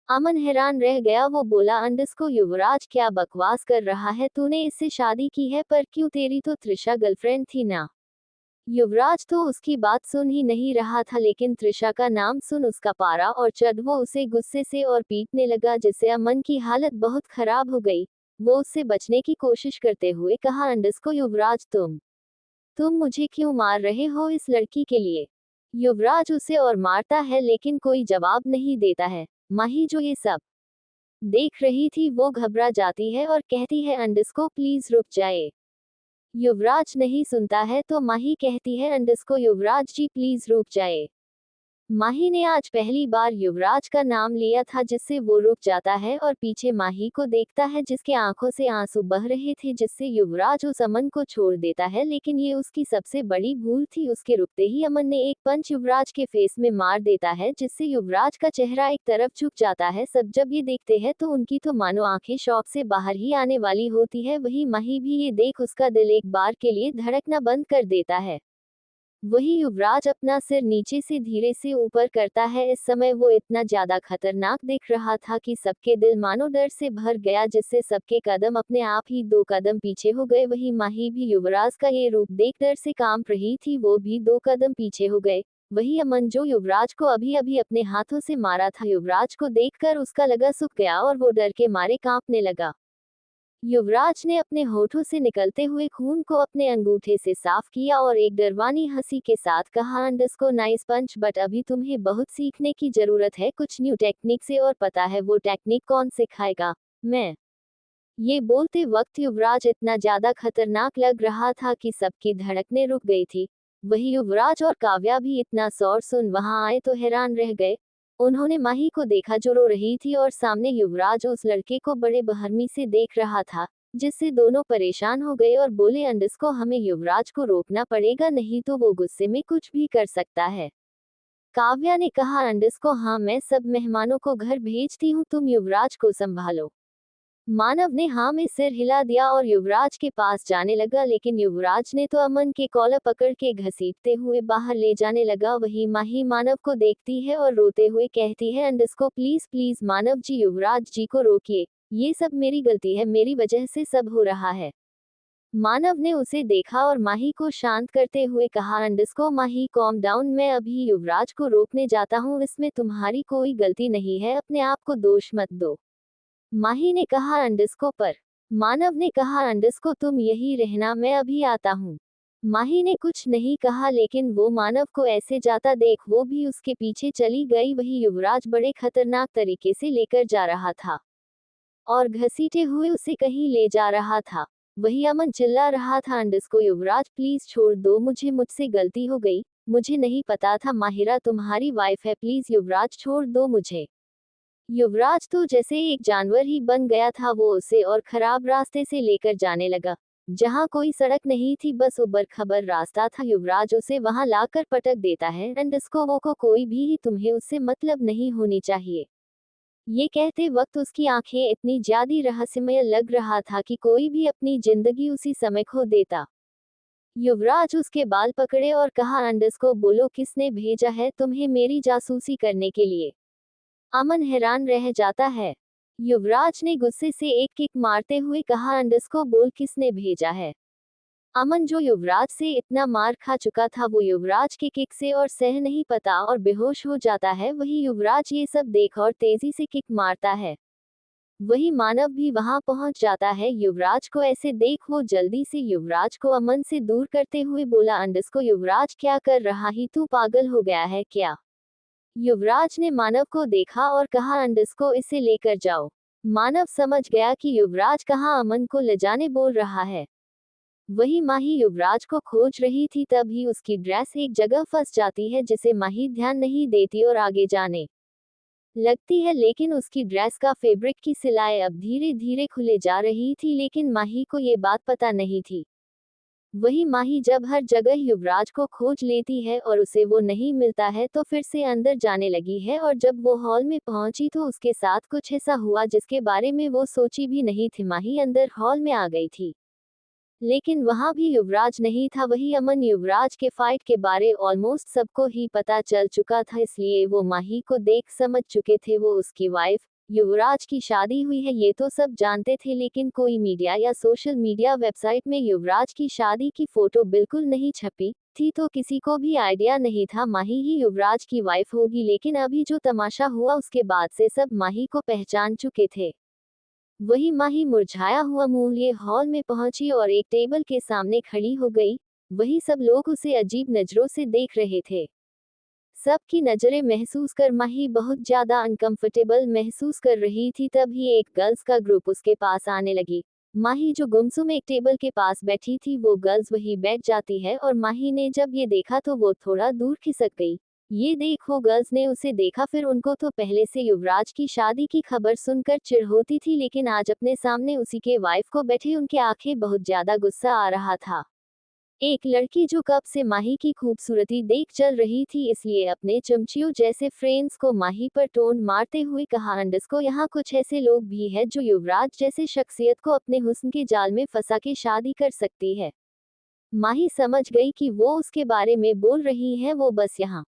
[SPEAKER 1] अमन हैरान रह गया, वो बोला, अंडस्को युवराज क्या बकवास कर रहा है, तूने इससे शादी की है, पर क्यों, तेरी तो त्रिशा गर्लफ्रेंड थी ना। युवराज तो उसकी बात सुन ही नहीं रहा था, लेकिन त्रिशा का नाम सुन उसका पारा और चढ़, वो उसे गुस्से से और पीटने लगा जिससे अमन की हालत बहुत खराब हो गई। वो उससे बचने की कोशिश करते हुए कहा, अंडस्को युवराज तुम मुझे क्यों मार रहे हो इस लड़की के लिए। युवराज उसे और मारता है लेकिन कोई जवाब नहीं देता है। माही जो ये सब देख रही थी वो घबरा जाती है और कहती है, अंडस्को प्लीज रुक जाए। युवराज नहीं सुनता है तो माही कहती है, अंडस्को युवराज जी प्लीज रुक जाए। माही ने आज पहली बार युवराज का नाम लिया था जिससे वो रुक जाता है और पीछे माही को देखता है जिसके आंखों से आंसू बह रहे थे, जिससे युवराज उस अमन को छोड़ देता है। लेकिन ये उसकी सबसे बड़ी भूल थी, उसके रुकते ही अमन ने एक पंच युवराज के फेस में मार देता है जिससे युवराज का चेहरा एक तरफ झुक जाता है। सब जब ये देखते हैं तो उनकी तो मानो आंखें शौक से बाहर ही आने वाली होती है। वही माही भी ये देख उसका दिल एक बार के लिए धड़कना बंद कर देता है। वही युवराज अपना सिर नीचे से धीरे से ऊपर करता है। इस समय वो इतना ज्यादा खतरनाक दिख रहा था कि सबके दिल मानो डर से भर गया, जिससे सबके कदम अपने आप ही 2 कदम पीछे हो गए। वही माही भी युवराज का ये रूप देख डर से कांप रही थी, वो भी 2 कदम पीछे हो गए। वही अमन जो युवराज को अभी अभी अपने हाथों से मारा था, युवराज को देखकर उसका लगा सूख गया और वो डर के मारे कांपने लगा। युवराज ने अपने होठों से निकलते हुए खून को अपने अंगूठे से साफ किया और एक डरवानी हंसी के साथ कहा, अंडस्को नाइस पंच, बट अभी तुम्हें बहुत सीखने की जरूरत है, कुछ न्यू टेक्निक से, और पता है वो टेक्निक कौन सिखाएगा, मैं। ये बोलते वक्त युवराज इतना ज्यादा खतरनाक लग रहा था कि सबकी धड़कनें रुक गई थी। वही युवराज और काव्या भी इतना शोर सुन वहां आए तो हैरान रह गए। उन्होंने माही को देखा जो रो रही थी और सामने युवराज उस लड़के को बड़े बेरहमी से देख रहा था, जिससे दोनों परेशान हो गए और बोले, अंडस्को हमें युवराज को रोकना पड़ेगा, नहीं तो वो गुस्से में कुछ भी कर सकता है। काव्या ने कहा, अंडस्को हाँ, मैं सब मेहमानों को घर भेजती हूँ, तुम युवराज को संभालो। मानव ने हाँ में सिर हिला दिया और युवराज के पास जाने लगा, लेकिन युवराज ने तो अमन के कॉलर पकड़ के घसीटते हुए बाहर ले जाने लगा। वही माही मानव को देखती है और रोते हुए कहती है, अंडस्को प्लीज प्लीज मानव जी, युवराज जी को रोकिए, ये सब मेरी गलती है, मेरी वजह से सब हो रहा है। मानव ने उसे देखा और माही को शांत करते हुए कहा, अंडस्को माही कॉम डाउन, मैं अभी युवराज को रोकने जाता हूँ, इसमें तुम्हारी कोई गलती नहीं है, अपने आप को दोष मत दो। माही ने कहा, अंडस्को पर। मानव ने कहा, अंडस्को तुम यही रहना, मैं अभी आता हूँ। माही ने कुछ नहीं कहा, लेकिन वो मानव को ऐसे जाता देख वो भी उसके पीछे चली गई। वही युवराज बड़े खतरनाक तरीके से लेकर जा रहा था और घसीटे हुए उसे कहीं ले जा रहा था। वही अमन चिल्ला रहा था, अंडस्को युवराज प्लीज छोड़ दो मुझे, मुझसे गलती हो गई, मुझे नहीं पता था माहिरा तुम्हारी वाइफ है, प्लीज युवराज छोड़ दो मुझे। युवराज तो जैसे एक जानवर ही बन गया था, वो उसे और खराब रास्ते से लेकर जाने लगा, जहाँ कोई सड़क नहीं थी, बस उबड़ खबर रास्ता था। युवराज उसे वहां लाकर पटक देता है, एंड इसको वो को कोई भी ही तुम्हें उससे मतलब नहीं होनी चाहिए। ये कहते वक्त उसकी आंखें इतनी ज्यादा रहस्यमय लग रहा था कि कोई भी अपनी जिंदगी उसी समय खो देता। युवराज उसके बाल पकड़े और कहा, अंडस को बोलो किसने भेजा है तुम्हें मेरी जासूसी करने के लिए। अमन हैरान रह जाता है। युवराज ने गुस्से से एक किक मारते हुए कहा, अंडस को बोल किसने भेजा है। अमन जो युवराज से इतना मार खा चुका था, वो युवराज के किक से और सह नहीं पाता और बेहोश हो जाता है। वही युवराज ये सब देख और तेजी से किक मारता है। वही मानव भी वहां पहुंच जाता है। युवराज को ऐसे देख वो जल्दी से युवराज को अमन से दूर करते हुए बोला, अंडस को युवराज क्या कर रहा ही, तू पागल हो गया है क्या। युवराज ने मानव को देखा और कहा, अंडस को इसे लेकर जाओ। मानव समझ गया कि युवराज कहाँ अमन को ले जाने बोल रहा है। वही माही युवराज को खोज रही थी, तभी उसकी ड्रेस एक जगह फंस जाती है, जिसे माही ध्यान नहीं देती और आगे जाने लगती है। लेकिन उसकी ड्रेस का फैब्रिक की सिलाई अब धीरे धीरे खुले जा रही थी, लेकिन माही को ये बात पता नहीं थी। वही माही जब हर जगह युवराज को खोज लेती है और उसे वो नहीं मिलता है, तो फिर से अंदर जाने लगी है, और जब वो हॉल में पहुंची तो उसके साथ कुछ ऐसा हुआ जिसके बारे में वो सोची भी नहीं थी। माही अंदर हॉल में आ गई थी, लेकिन वहां भी युवराज नहीं था। वही अमन युवराज के फाइट के बारे ऑलमोस्ट सबको ही पता चल चुका था, इसलिए वो माही को देख समझ चुके थे वो उसकी वाइफ युवराज की शादी हुई है, ये तो सब जानते थे। लेकिन कोई मीडिया या सोशल मीडिया वेबसाइट में युवराज की शादी की फोटो बिल्कुल नहीं छपी थी, तो किसी को भी आइडिया नहीं था माही ही युवराज की वाइफ होगी। लेकिन अभी जो तमाशा हुआ उसके बाद से सब माही को पहचान चुके थे। वही माही मुरझाया हुआ मुंह लिए हॉल में पहुंची और एक टेबल के सामने खड़ी हो गई। वही सब लोग उसे अजीब नजरों से देख रहे थे। सबकी नजरें महसूस कर माही बहुत ज्यादा अनकंफर्टेबल महसूस कर रही थी। तभी एक गर्ल्स का ग्रुप उसके पास आने लगी। माही जो गुमसुम एक टेबल के पास बैठी थी, वो गर्ल्स वही बैठ जाती है, और माही ने जब ये देखा तो वो थोड़ा दूर खिसक गई। ये देखो गर्ल्स ने उसे देखा, फिर उनको तो पहले से युवराज की शादी की खबर सुनकर चिढ़ होती थी, लेकिन आज अपने सामने उसी के वाइफ को बैठे उनके आंखें बहुत ज्यादा गुस्सा आ रहा था। एक लड़की जो कब से माही की खूबसूरती देख चल रही थी, इसलिए अपने चमचियों जैसे फ्रेंड्स को माही पर टोन मारते हुए कहा, अंडस को यहाँ कुछ ऐसे लोग भी हैं जो युवराज जैसे शख्सियत को अपने हुस्न के जाल में फंसा के शादी कर सकती है। माही समझ गई कि वो उसके बारे में बोल रही है, वो बस यहाँ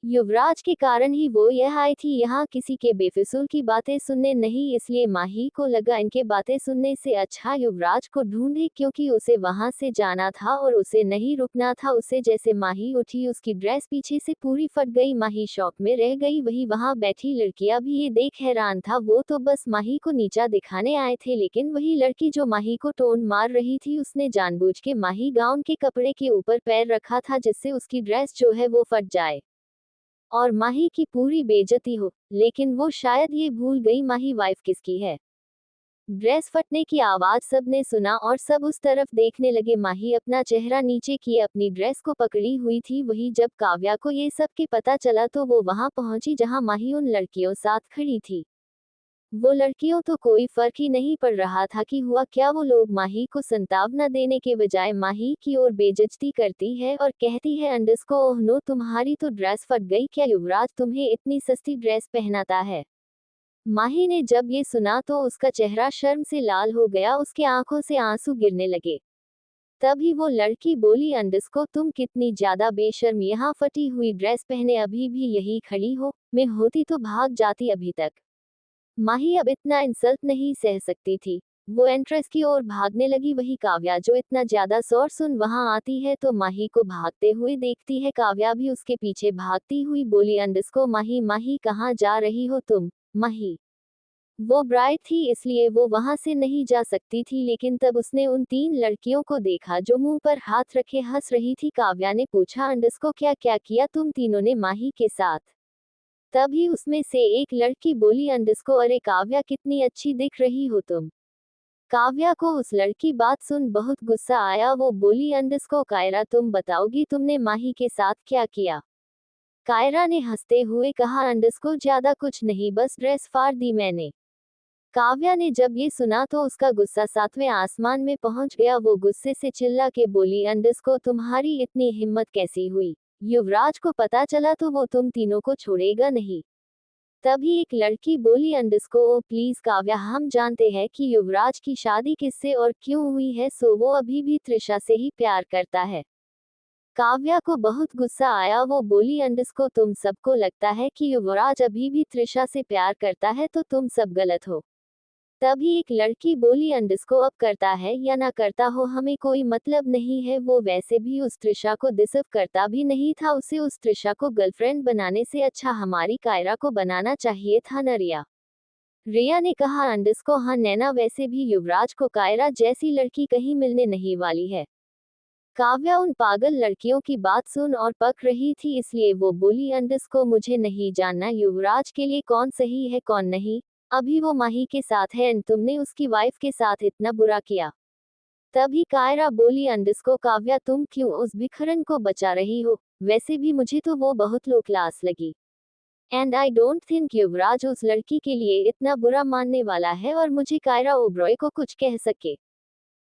[SPEAKER 1] युवराज के कारण ही वो यह आई थी, यहाँ किसी के बेफिजूल की बातें सुनने नहीं। इसलिए माही को लगा इनके बातें सुनने से अच्छा युवराज को ढूंढे, क्योंकि उसे वहां से जाना था और उसे नहीं रुकना था। उसे जैसे माही उठी, उसकी ड्रेस पीछे से पूरी फट गई। माही शॉक में रह गई। वही वहां बैठी लड़कियां भी ये देख हैरान था। वो तो बस माही को नीचा दिखाने आए थे, लेकिन वही लड़की जो माही को टोन मार रही थी, उसने जानबूझ के माही गाउन के कपड़े के ऊपर पैर रखा था, जिससे उसकी ड्रेस जो है वो फट जाए और माही की पूरी बेइज्जती हो। लेकिन वो शायद ये भूल गई माही वाइफ किसकी है। ड्रेस फटने की आवाज सबने सुना और सब उस तरफ देखने लगे। माही अपना चेहरा नीचे किए अपनी ड्रेस को पकड़ी हुई थी। वही जब काव्या को ये सब के पता चला तो वो वहां पहुंची जहां माही उन लड़कियों साथ खड़ी थी। वो लड़कियों तो कोई फर्क ही नहीं पड़ रहा था कि हुआ क्या। वो लोग माही को संतावना देने के बजाय माही की ओर बेइज्जती करती है और कहती है, अंडस को ओह नो, तुम्हारी तो ड्रेस फट गई क्या, युवराज तुम्हें इतनी सस्ती ड्रेस पहनाता है। माही ने जब ये सुना तो उसका चेहरा शर्म से लाल हो गया, उसके आंखों से आंसू गिरने लगे। तभी वो लड़की बोली, अंडस को तुम कितनी ज्यादा बेशर्म, यहाँ फटी हुई ड्रेस पहने अभी भी यही खड़ी हो, मैं होती तो भाग जाती अभी तक। माही अब इतना इंसल्ट नहीं सह सकती थी। वो एंट्रेस की ओर भागने लगी। वही काव्या जो इतना ज्यादा शोर सुन वहां आती है तो माही को भागते हुए देखती है। काव्या भी उसके पीछे भागती हुई बोली, अंडस को माही, माही कहाँ जा रही हो तुम। माही वो ब्राइड थी, इसलिए वो वहां से नहीं जा सकती थी, लेकिन तब उसने उन तीन लड़कियों को देखा जो मुंह पर हाथ रखे हंस रही थी। काव्या ने पूछा, अंडस को क्या क्या किया तुम तीनों ने माही के साथ। तभी उसमें से एक लड़की बोली, अंडस को, अरे काव्या कितनी अच्छी दिख रही हो तुम। काव्या को उस लड़की बात सुन बहुत गुस्सा आया। वो बोली अंडरस्को कायरा तुम बताओगी तुमने माही के साथ क्या किया। कायरा ने हंसते हुए कहा अंडरस्को ज्यादा कुछ नहीं बस ड्रेस फाड़ दी मैंने। काव्या ने जब ये सुना तो उसका गुस्सा सातवें आसमान में पहुंच गया। वो गुस्से से चिल्ला के बोली अंडरस्को तुम्हारी इतनी हिम्मत कैसी हुई। युवराज को पता चला तो वो तुम तीनों को छोड़ेगा नहीं। तभी एक लड़की बोली अंडरस्को ओ प्लीज काव्या हम जानते हैं कि युवराज की शादी किससे और क्यों हुई है सो वो अभी भी त्रिशा से ही प्यार करता है। काव्या को बहुत गुस्सा आया। वो बोली अंडरस्को तुम सबको लगता है कि युवराज अभी भी त्रिशा से प्यार करता है तो तुम सब गलत हो। तभी एक लड़की बोली अंडरस्को अब करता है या ना करता हो हमें कोई मतलब नहीं है। वो वैसे भी उस त्रिशा को डिसर्व करता भी नहीं था। उसे उस त्रिशा को गर्लफ्रेंड बनाने से अच्छा हमारी कायरा को बनाना चाहिए था न रिया। रिया ने कहा अंडरस्को हाँ नैना वैसे भी युवराज को कायरा जैसी लड़की कहीं मिलने नहीं वाली है। काव्या उन पागल लड़कियों की बात सुन और पक रही थी इसलिए वो बोली अंडरस्को मुझे नहीं जानना युवराज के लिए कौन सही है कौन नहीं। अभी वो माही के साथ है एंड तुमने उसकी वाइफ के साथ इतना बुरा किया। तभी कायरा बोली अंडरस्को काव्या तुम क्यों उस भिखरन को बचा रही हो। वैसे भी मुझे तो वो बहुत लो क्लास लगी। एंड आई डोंट थिंक युवराज उस लड़की के लिए इतना बुरा मानने वाला है और मुझे कायरा ओब्रॉय को कुछ कह सके।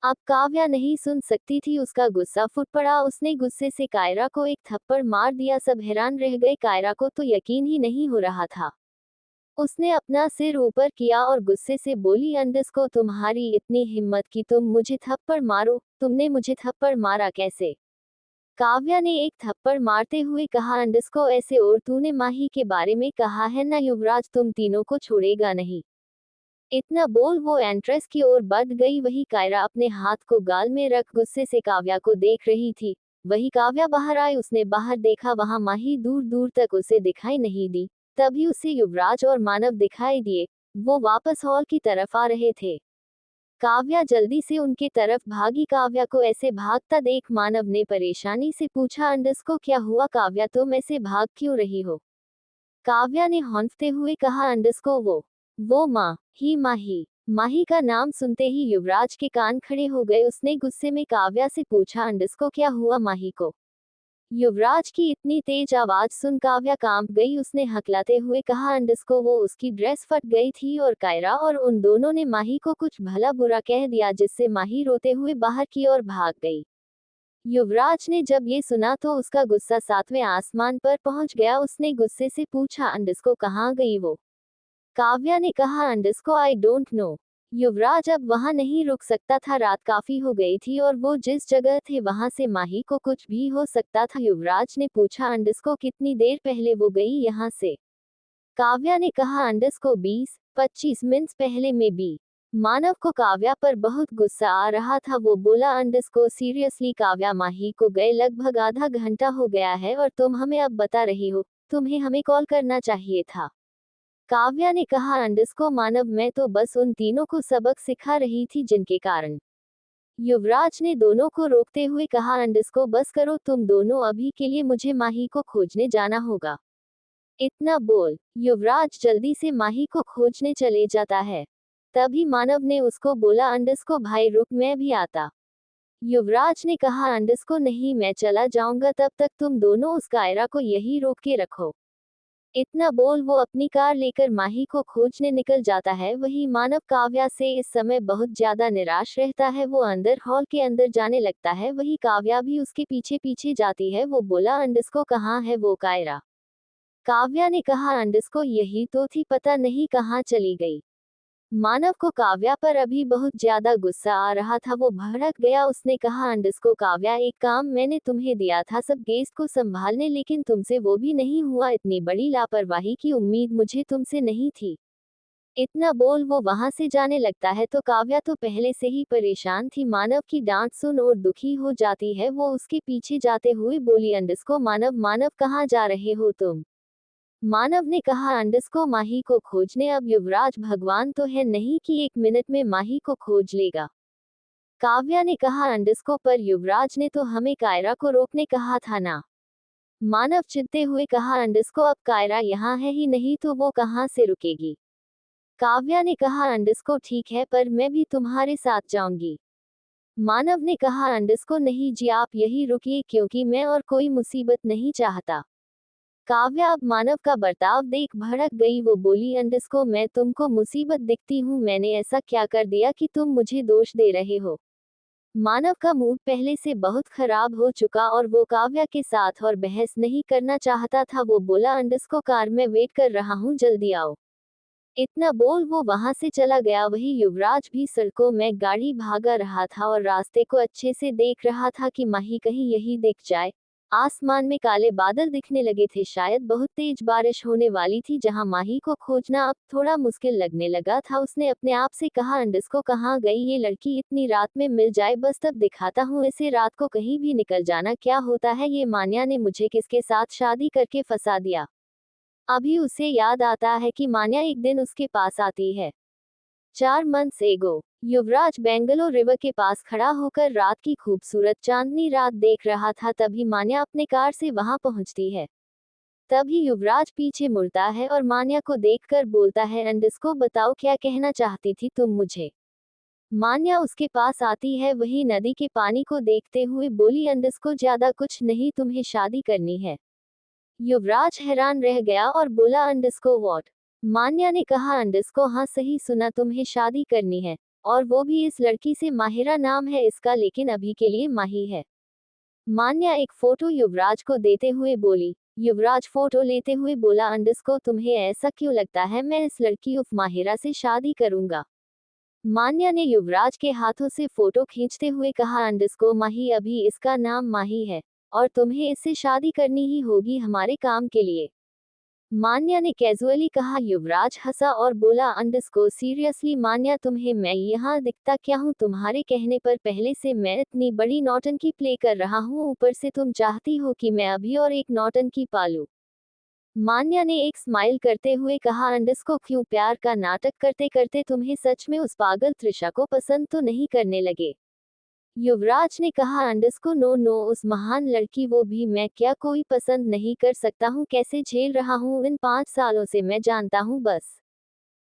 [SPEAKER 1] अब काव्या नहीं सुन सकती थी। उसका गुस्सा फूट पड़ा। उसने गुस्से से कायरा को एक थप्पड़ मार दिया। सब हैरान रह गए। कायरा को तो यकीन ही नहीं हो रहा था। उसने अपना सिर ऊपर किया और गुस्से से बोली अंडरस्को तुम्हारी इतनी हिम्मत कि तुम मुझे थप्पड़ मारो। तुमने मुझे थप्पड़ मारा कैसे। काव्या ने एक थप्पड़ मारते हुए कहा अंडरस्को ऐसे और तूने माही के बारे में कहा है ना युवराज तुम तीनों को छोड़ेगा नहीं। इतना बोल वो एंट्रेस की ओर बढ़ गई। वही कायरा अपने हाथ को गाल में रख गुस्से से काव्या को देख रही थी। वही काव्या बाहर आई। उसने बाहर देखा वहां माही दूर दूर तक उसे दिखाई नहीं दी। तभी उसे युवराज और मानव दिखाई दिए। वो वापस हॉल की तरफ आ रहे थे। काव्या जल्दी से उनके तरफ भागी। काव्या को ऐसे भागता देख मानव ने परेशानी से पूछा अंडरस्को क्या हुआ काव्या तुम ऐसे भाग क्यों रही हो। काव्या ने हौंफते हुए कहा अंडरस्को वो माँ ही माही। माही का नाम सुनते ही युवराज के कान खड़े हो गए। उसने गुस्से में काव्या से पूछा अंडरस्को क्या हुआ माही को। युवराज की इतनी तेज आवाज सुन काव्या कांप गई। उसने हकलाते हुए कहा अंडरस्को वो उसकी ड्रेस फट गई थी और कायरा और उन दोनों ने माही को कुछ भला बुरा कह दिया जिससे माही रोते हुए बाहर की ओर भाग गई। युवराज ने जब ये सुना तो उसका गुस्सा सातवें आसमान पर पहुंच गया। उसने गुस्से से पूछा अंडरस्को कहाँ गई वो। काव्या ने कहा अंडरस्को आई डोंट नो। युवराज अब वहां नहीं रुक सकता था। रात काफी हो गई थी और वो जिस जगह थे वहां से माही को कुछ भी हो सकता था। युवराज ने पूछा अंडरस्को कितनी देर पहले वो गई यहाँ से। काव्या ने कहा अंडरस्को 20-25 मिनट पहले में भी। मानव को काव्या पर बहुत गुस्सा आ रहा था। वो बोला अंडरस्को सीरियसली काव्या माही को गए लगभग आधा घंटा हो गया है और तुम हमें अब बता रही हो। तुम्हें हमें कॉल करना चाहिए था। काव्या ने कहा अंडरस्को मानव मैं तो बस उन तीनों को सबक सिखा रही थी जिनके कारण। युवराज ने दोनों को रोकते हुए कहा अंडरस्को बस करो तुम दोनों अभी के लिए मुझे माही को खोजने जाना होगा। इतना बोल युवराज जल्दी से माही को खोजने चले जाता है। तभी मानव ने उसको बोला अंडरस्को भाई रुक मैं भी आता। युवराज ने कहा अंडरस्को नहीं मैं चला जाऊंगा तब तक तुम दोनों उस कायरा को यही रोक के रखो। इतना बोल वो अपनी कार लेकर माही को खोजने निकल जाता है। वही मानव काव्या से इस समय बहुत ज्यादा निराश रहता है। वो अंदर हॉल के अंदर जाने लगता है। वही काव्या भी उसके पीछे पीछे जाती है। वो बोला अंडरस्को कहाँ है वो कायरा। काव्या ने कहा अंडरस्को यही तो थी पता नहीं कहाँ चली गई। मानव को काव्या पर अभी बहुत ज्यादा गुस्सा आ रहा था। वो भड़क गया। उसने कहा अंडरस्को काव्या एक काम मैंने तुम्हें दिया था सब गेस्ट को संभालने लेकिन तुमसे वो भी नहीं हुआ। इतनी बड़ी लापरवाही की उम्मीद मुझे तुमसे नहीं थी। इतना बोल वो वहां से जाने लगता है तो काव्या तो पहले से ही परेशान थी। मानव की डांट सुन और दुखी हो जाती है। वो उसके पीछे जाते हुए बोली अंडरस्को मानव मानव कहाँ जा रहे हो तुम। मानव ने कहा अंडरस्को माही को खोजने। अब युवराज भगवान तो है नहीं कि 1 मिनट में माही को खोज लेगा। काव्या ने कहा अंडरस्को पर युवराज ने तो हमें कायरा को रोकने कहा था ना। मानव चिढ़ते हुए कहा अंडरस्को अब कायरा यहाँ है ही नहीं तो वो कहाँ से रुकेगी। काव्या ने कहा अंडस्को ठीक है, पर मैं भी तुम्हारे साथ जाऊंगी। मानव ने कहा अंडस्को नहीं जी, आप यही रुकिए, क्योंकि मैं और कोई मुसीबत नहीं चाहता। काव्या अब मानव का बर्ताव देख भड़क गई। वो बोली, अंडस्को मैं तुमको मुसीबत दिखती हूँ? मैंने ऐसा क्या कर दिया कि तुम मुझे दोष दे रहे हो? मानव का मूड पहले से बहुत खराब हो चुका और वो काव्या के साथ और बहस नहीं करना चाहता था। वो बोला, अंडस्को कार में वेट कर रहा हूँ, जल्दी आओ। इतना बोल वो वहां से चला गया। वही युवराज भी सड़कों में गाड़ी भागा रहा था और रास्ते को अच्छे से देख रहा था कि माही कहीं यही दिख जाए। आसमान में काले बादल दिखने लगे थे, शायद बहुत तेज बारिश होने वाली थी। जहां माही को खोजना अब थोड़ा मुश्किल लगने लगा था। उसने अपने आप से कहा, अंडस्को कहाँ गई ये लड़की? इतनी रात में मिल जाए, बस तब दिखाता हूँ इसे, रात को कहीं भी निकल जाना क्या होता है ये? मान्या ने मुझे किसके साथ शादी करके फंसा दिया। अभी उसे याद आता है कि मान्या एक दिन उसके पास आती है। 4 मंथ्स एगो। युवराज बेंगलोर रिवर के पास खड़ा होकर रात की खूबसूरत चांदनी रात देख रहा था। तभी मान्या अपने कार से वहां पहुंचती है। तभी युवराज पीछे मुड़ता है और मान्या को देखकर बोलता है, अंडस्को बताओ क्या कहना चाहती थी तुम मुझे? मान्या उसके पास आती है। वही नदी के पानी को देखते हुए बोली, अंडस्को ज्यादा कुछ नहीं, तुम्हें शादी करनी है। युवराज हैरान रह गया और बोला, अंडस्को व्हाट? मान्या ने कहा, अंडस्को हाँ सही सुना, तुम्हें शादी करनी है, और वो भी इस लड़की से। माहिरा नाम है इसका, लेकिन अभी के लिए माही है। मान्या एक फोटो युवराज को देते हुए बोली। युवराज फोटो लेते हुए बोला, अंडस्को तुम्हें ऐसा क्यों लगता है मैं इस लड़की उफ माहिरा से शादी करूंगा? मान्या ने युवराज के हाथों से फोटो खींचते हुए कहा, अंडस्को माही, अभी इसका नाम माही है, और तुम्हें इससे शादी करनी ही होगी हमारे काम के लिए। मान्या ने कैजुअली कहा। युवराज हंसा और बोला, अंडस्को सीरियसली मान्या, तुम्हें मैं यहाँ दिखता क्या हूँ? तुम्हारे कहने पर पहले से मैं इतनी बड़ी नौटंकी प्ले कर रहा हूँ, ऊपर से तुम चाहती हो कि मैं अभी और एक नौटंकी पालूं। मान्या ने एक स्माइल करते हुए कहा, अंडस्को क्यों प्यार का नाटक करते करते तुम्हें सच में उस पागल त्रिशा को पसंद तो नहीं करने लगे? युवराज ने कहा, अंडस्को नो नो, उस महान लड़की, वो भी मैं क्या कोई पसंद नहीं कर सकता हूँ? कैसे झेल रहा हूँ इन 5 सालों से मैं जानता हूँ बस।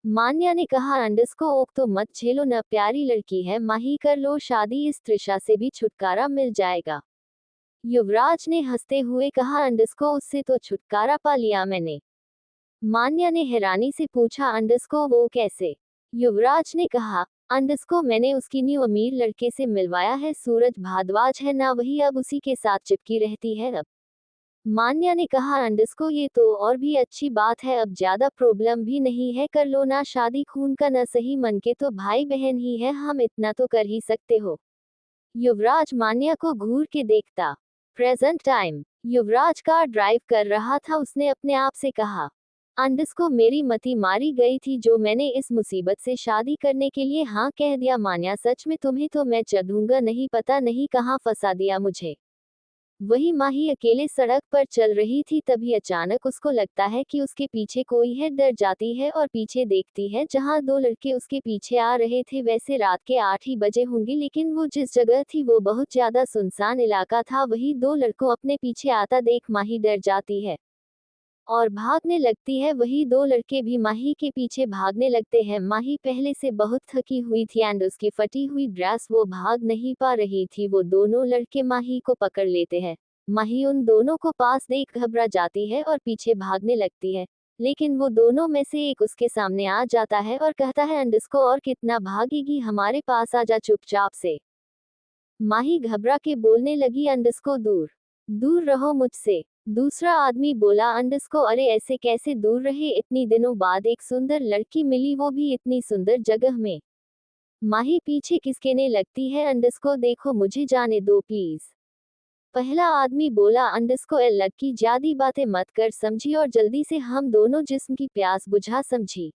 [SPEAKER 1] मान्या ने कहा, अंडस्को ओक तो मत झेलो न, प्यारी लड़की है माही, कर लो शादी, इस त्रिशा से भी छुटकारा मिल जाएगा। युवराज ने हंसते हुए कहा, अंडस्को उससे तो छुटकारा पा लिया मैंने। मान्या ने हैरानी से पूछा, अंडस्को वो कैसे? युवराज ने कहा, अंडस्को मैंने उसकी न्यू अमीर लड़के से मिलवाया है, सूरज भारद्वाज है ना, वही अब उसी के साथ चिपकी रहती है अब। मान्या ने कहा, अंडस्को ये तो और भी अच्छी बात है, अब ज्यादा प्रॉब्लम भी नहीं है, कर लो ना शादी, खून का न सही मन के तो भाई बहन ही है हम, इतना तो कर ही सकते हो। युवराज मान्या को घूर के देखता। Present time. Yuvraj car drive कर रहा था। उसने अपने आप से कहा, अंडस्को मेरी मति मारी गई थी जो मैंने इस मुसीबत से शादी करने के लिए हाँ कह दिया। मान्या सच में तुम्हें तो मैं चढ़ूंगा नहीं, पता नहीं कहाँ फंसा दिया मुझे। वही माही अकेले सड़क पर चल रही थी। तभी अचानक उसको लगता है कि उसके पीछे कोई है, डर जाती है और पीछे देखती है जहां 2 लड़के उसके पीछे आ रहे थे। वैसे रात के 8 ही बजे होंगे, लेकिन वो जिस जगह थी वो बहुत ज्यादा सुनसान इलाका था। वही 2 लड़कों अपने पीछे आता देख माही डर जाती है और भागने लगती है। वही 2 लड़के भी माही के पीछे भागने लगते हैं। माही पहले से बहुत थकी हुई थी एंड उसकी फटी हुई ड्रेस, वो भाग नहीं पा रही थी। वो दोनों लड़के माही को पकड़ लेते हैं। माही उन दोनों को पास देख घबरा जाती है और पीछे भागने लगती है, लेकिन वो दोनों में से एक उसके सामने आ जाता है और कहता है, अंडस्को और कितना भागेगी, हमारे पास आ जा चुपचाप से। माही घबरा के बोलने लगी, अंडस्को दूर दूर रहो मुझसे। दूसरा आदमी बोला, अंडस्को अरे ऐसे कैसे दूर रहे, इतनी दिनों बाद एक सुंदर लड़की मिली, वो भी इतनी सुंदर जगह में। माही पीछे खिसकने लगती है, अंडस्को देखो मुझे जाने दो प्लीज। पहला आदमी बोला, अंडस्को ए लड़की ज्यादा बातें मत कर समझी, और जल्दी से हम दोनों जिस्म की प्यास बुझा समझी।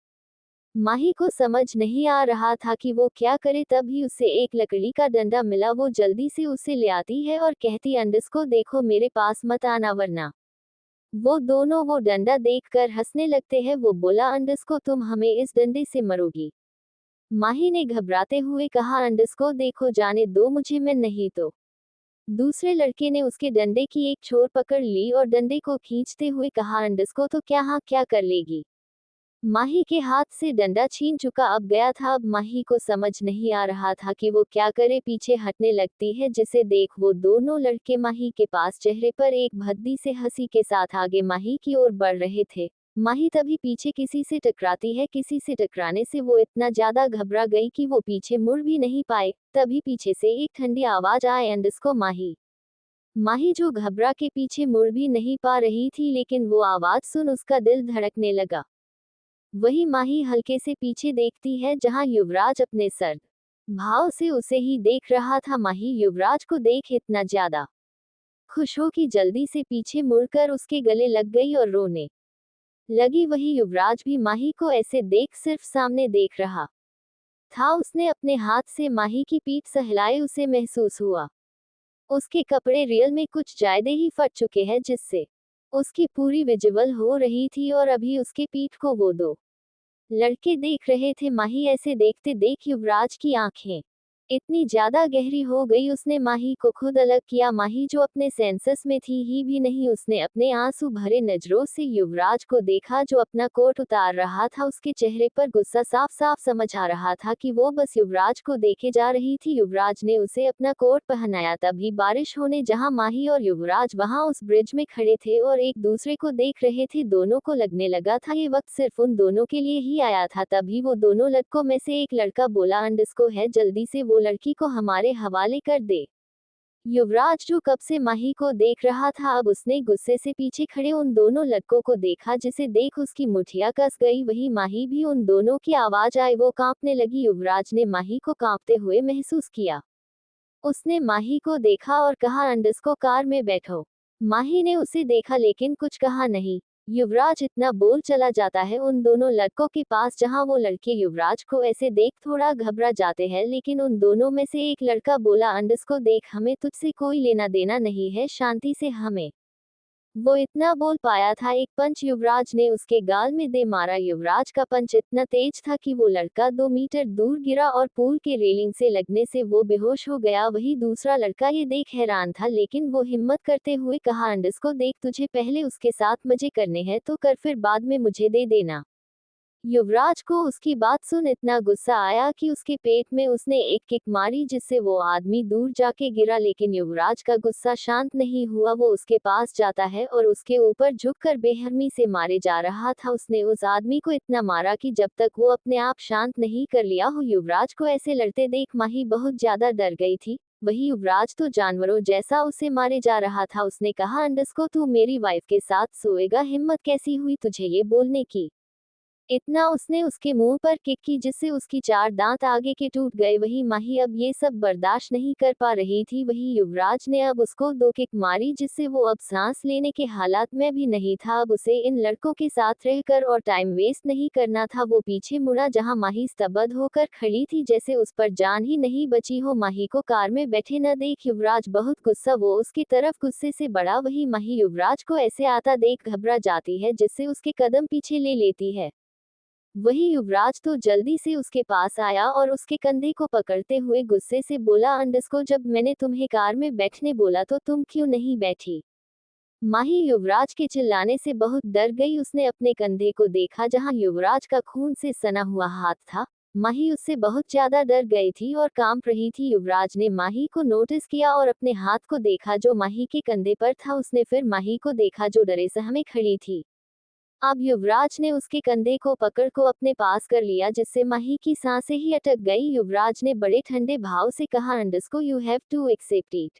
[SPEAKER 1] माही को समझ नहीं आ रहा था कि वो क्या करे। तभी उसे एक लकड़ी का डंडा मिला। वो जल्दी से उसे ले आती है और कहती, अंडस्को देखो मेरे पास मत आना वरना। वो दोनों वो डंडा देखकर हंसने लगते हैं। वो बोला, अंडस्को तुम हमें इस डंडे से मरोगी। माही ने घबराते हुए कहा, अंडस्को देखो जाने दो मुझे, मैं नहीं तो। दूसरे लड़के ने उसके डंडे की एक छोर पकड़ ली और डंडे को खींचते हुए कहा, अंडस्को तो क्या हाँ क्या कर लेगी? माही के हाथ से डंडा छीन चुका अब गया था। अब माही को समझ नहीं आ रहा था कि वो क्या करे। पीछे हटने लगती है जिसे देख वो दोनों लड़के माही के पास चेहरे पर एक भद्दी से हंसी के साथ आगे माही की ओर बढ़ रहे थे। माही तभी पीछे किसी से टकराती है। किसी से टकराने से वो इतना ज्यादा घबरा गई कि वो पीछे मुड़ भी नहीं पाए। तभी पीछे से एक ठंडी आवाज आए एंड इसको माही। माही जो घबरा के पीछे मुड़ भी नहीं पा रही थी, लेकिन वो आवाज सुन उसका दिल धड़कने लगा। वही माही हल्के से पीछे देखती है जहां युवराज अपने सर्द भाव से उसे ही देख रहा था। माही युवराज को देख इतना ज्यादा खुश हो कि जल्दी से पीछे मुड़कर उसके गले लग गई और रोने लगी। वही युवराज भी माही को ऐसे देख सिर्फ सामने देख रहा था। उसने अपने हाथ से माही की पीठ सहलाए। उसे महसूस हुआ उसके कपड़े रियल में कुछ ज्यादा ही फट चुके हैं, जिससे उसकी पूरी विजिबल हो रही थी और अभी उसके पीठ को वो दो लड़के देख रहे थे। माही ऐसे देखते देख युवराज की आंखें इतनी ज्यादा गहरी हो गई, उसने माही को खुद अलग किया। माही जो अपने सेंसस में थी ही भी नहीं, उसने अपने आंसू भरे नजरों से युवराज को देखा जो अपना कोट उतार रहा था। उसके चेहरे पर गुस्सा साफ साफ समझ आ रहा था कि वो बस युवराज को देखे जा रही थी। युवराज ने उसे अपना कोट पहनाया। तभी बारिश होने जहां माही और युवराज वहां उस ब्रिज में खड़े थे और एक दूसरे को देख रहे थे, दोनों को लगने लगा था ये वक्त सिर्फ उन दोनों के लिए ही आया था। तभी वो दोनों लड़कों में से एक लड़का बोला, अंडस्को है, जल्दी से वो लड़की को हमारे हवाले कर दे। युवराज जो कब से माही को देख रहा था, अब उसने गुस्से से पीछे खड़े उन दोनों लड़कों को देखा, जिसे देख उसकी मुठिया कस गई। वही माही भी उन दोनों की आवाज आई वो कांपने लगी। युवराज ने माही को कांपते हुए महसूस किया। उसने माही को देखा और कहा, अंडस्को कार में बैठो। माही ने उसे देखा लेकिन कुछ कहा नहीं। युवराज इतना बोल चला जाता है उन दोनों लड़कों के पास, जहां वो लड़के युवराज को ऐसे देख थोड़ा घबरा जाते हैं। लेकिन उन दोनों में से एक लड़का बोला, अंडस्को देख, हमें तुझसे कोई लेना देना नहीं है, शांति से हमें। वो इतना बोल पाया था। एक पंच युवराज ने उसके गाल में दे मारा। युवराज का पंच इतना तेज था कि वो लड़का 2 मीटर दूर गिरा और पूल के रेलिंग से लगने से वो बेहोश हो गया। वही दूसरा लड़का ये देख हैरान था, लेकिन वो हिम्मत करते हुए कहा, अंडस्को देख, तुझे पहले उसके साथ मजे करने हैं तो कर, फिर बाद में मुझे दे देना। युवराज को उसकी बात सुन इतना गुस्सा आया कि उसके पेट में उसने एक किक मारी, जिससे वो आदमी दूर जाके गिरा। लेकिन युवराज का गुस्सा शांत नहीं हुआ। वो उसके पास जाता है और उसके ऊपर झुककर बेरहमी से मारे जा रहा था। उसने उस आदमी को इतना मारा कि जब तक वो अपने आप शांत नहीं कर लिया हो। युवराज को ऐसे लड़ते देख माही बहुत ज्यादा डर गई थी। वही युवराज तो जानवरों जैसा उसे मारे जा रहा था। उसने कहा, अंडस्को तू मेरी वाइफ के साथ सोएगा, हिम्मत कैसी हुई तुझे ये बोलने की। इतना उसने उसके मुंह पर किक की जिससे उसकी 4 दांत आगे के टूट गए। वही माही अब ये सब बर्दाश्त नहीं कर पा रही थी। वही युवराज ने अब उसको 2 किक मारी, जिससे वो अब सांस लेने के हालात में भी नहीं था। अब उसे इन लड़कों के साथ रहकर और टाइम वेस्ट नहीं करना था। वो पीछे मुड़ा जहां माही स्तब्ध होकर खड़ी थी, जैसे उस पर जान ही नहीं बची हो। माही को कार में बैठे न देख युवराज बहुत गुस्सा, वो उसकी तरफ गुस्से से बढ़ा। वही माही युवराज को ऐसे आता देख घबरा जाती है, जिससे उसके कदम पीछे ले लेती है। वही युवराज तो जल्दी से उसके पास आया और उसके कंधे को पकड़ते हुए गुस्से से बोला, अंडस्को जब मैंने तुम्हें कार में बैठने बोला तो तुम क्यों नहीं बैठी। माही युवराज के चिल्लाने से बहुत डर गई। उसने अपने कंधे को देखा जहां युवराज का खून से सना हुआ हाथ था। माही उससे बहुत ज्यादा डर गई थी और कांप रही थी। युवराज ने माही को नोटिस किया और अपने हाथ को देखा जो माही के कंधे पर था। उसने फिर माही को देखा जो डरे सहमे खड़ी थी। अब युवराज ने उसके कंधे को पकड़ को अपने पास कर लिया, जिससे माही की सांसें ही अटक गई। युवराज ने बड़े ठंडे भाव से कहा, अंडस्को you have to accept it.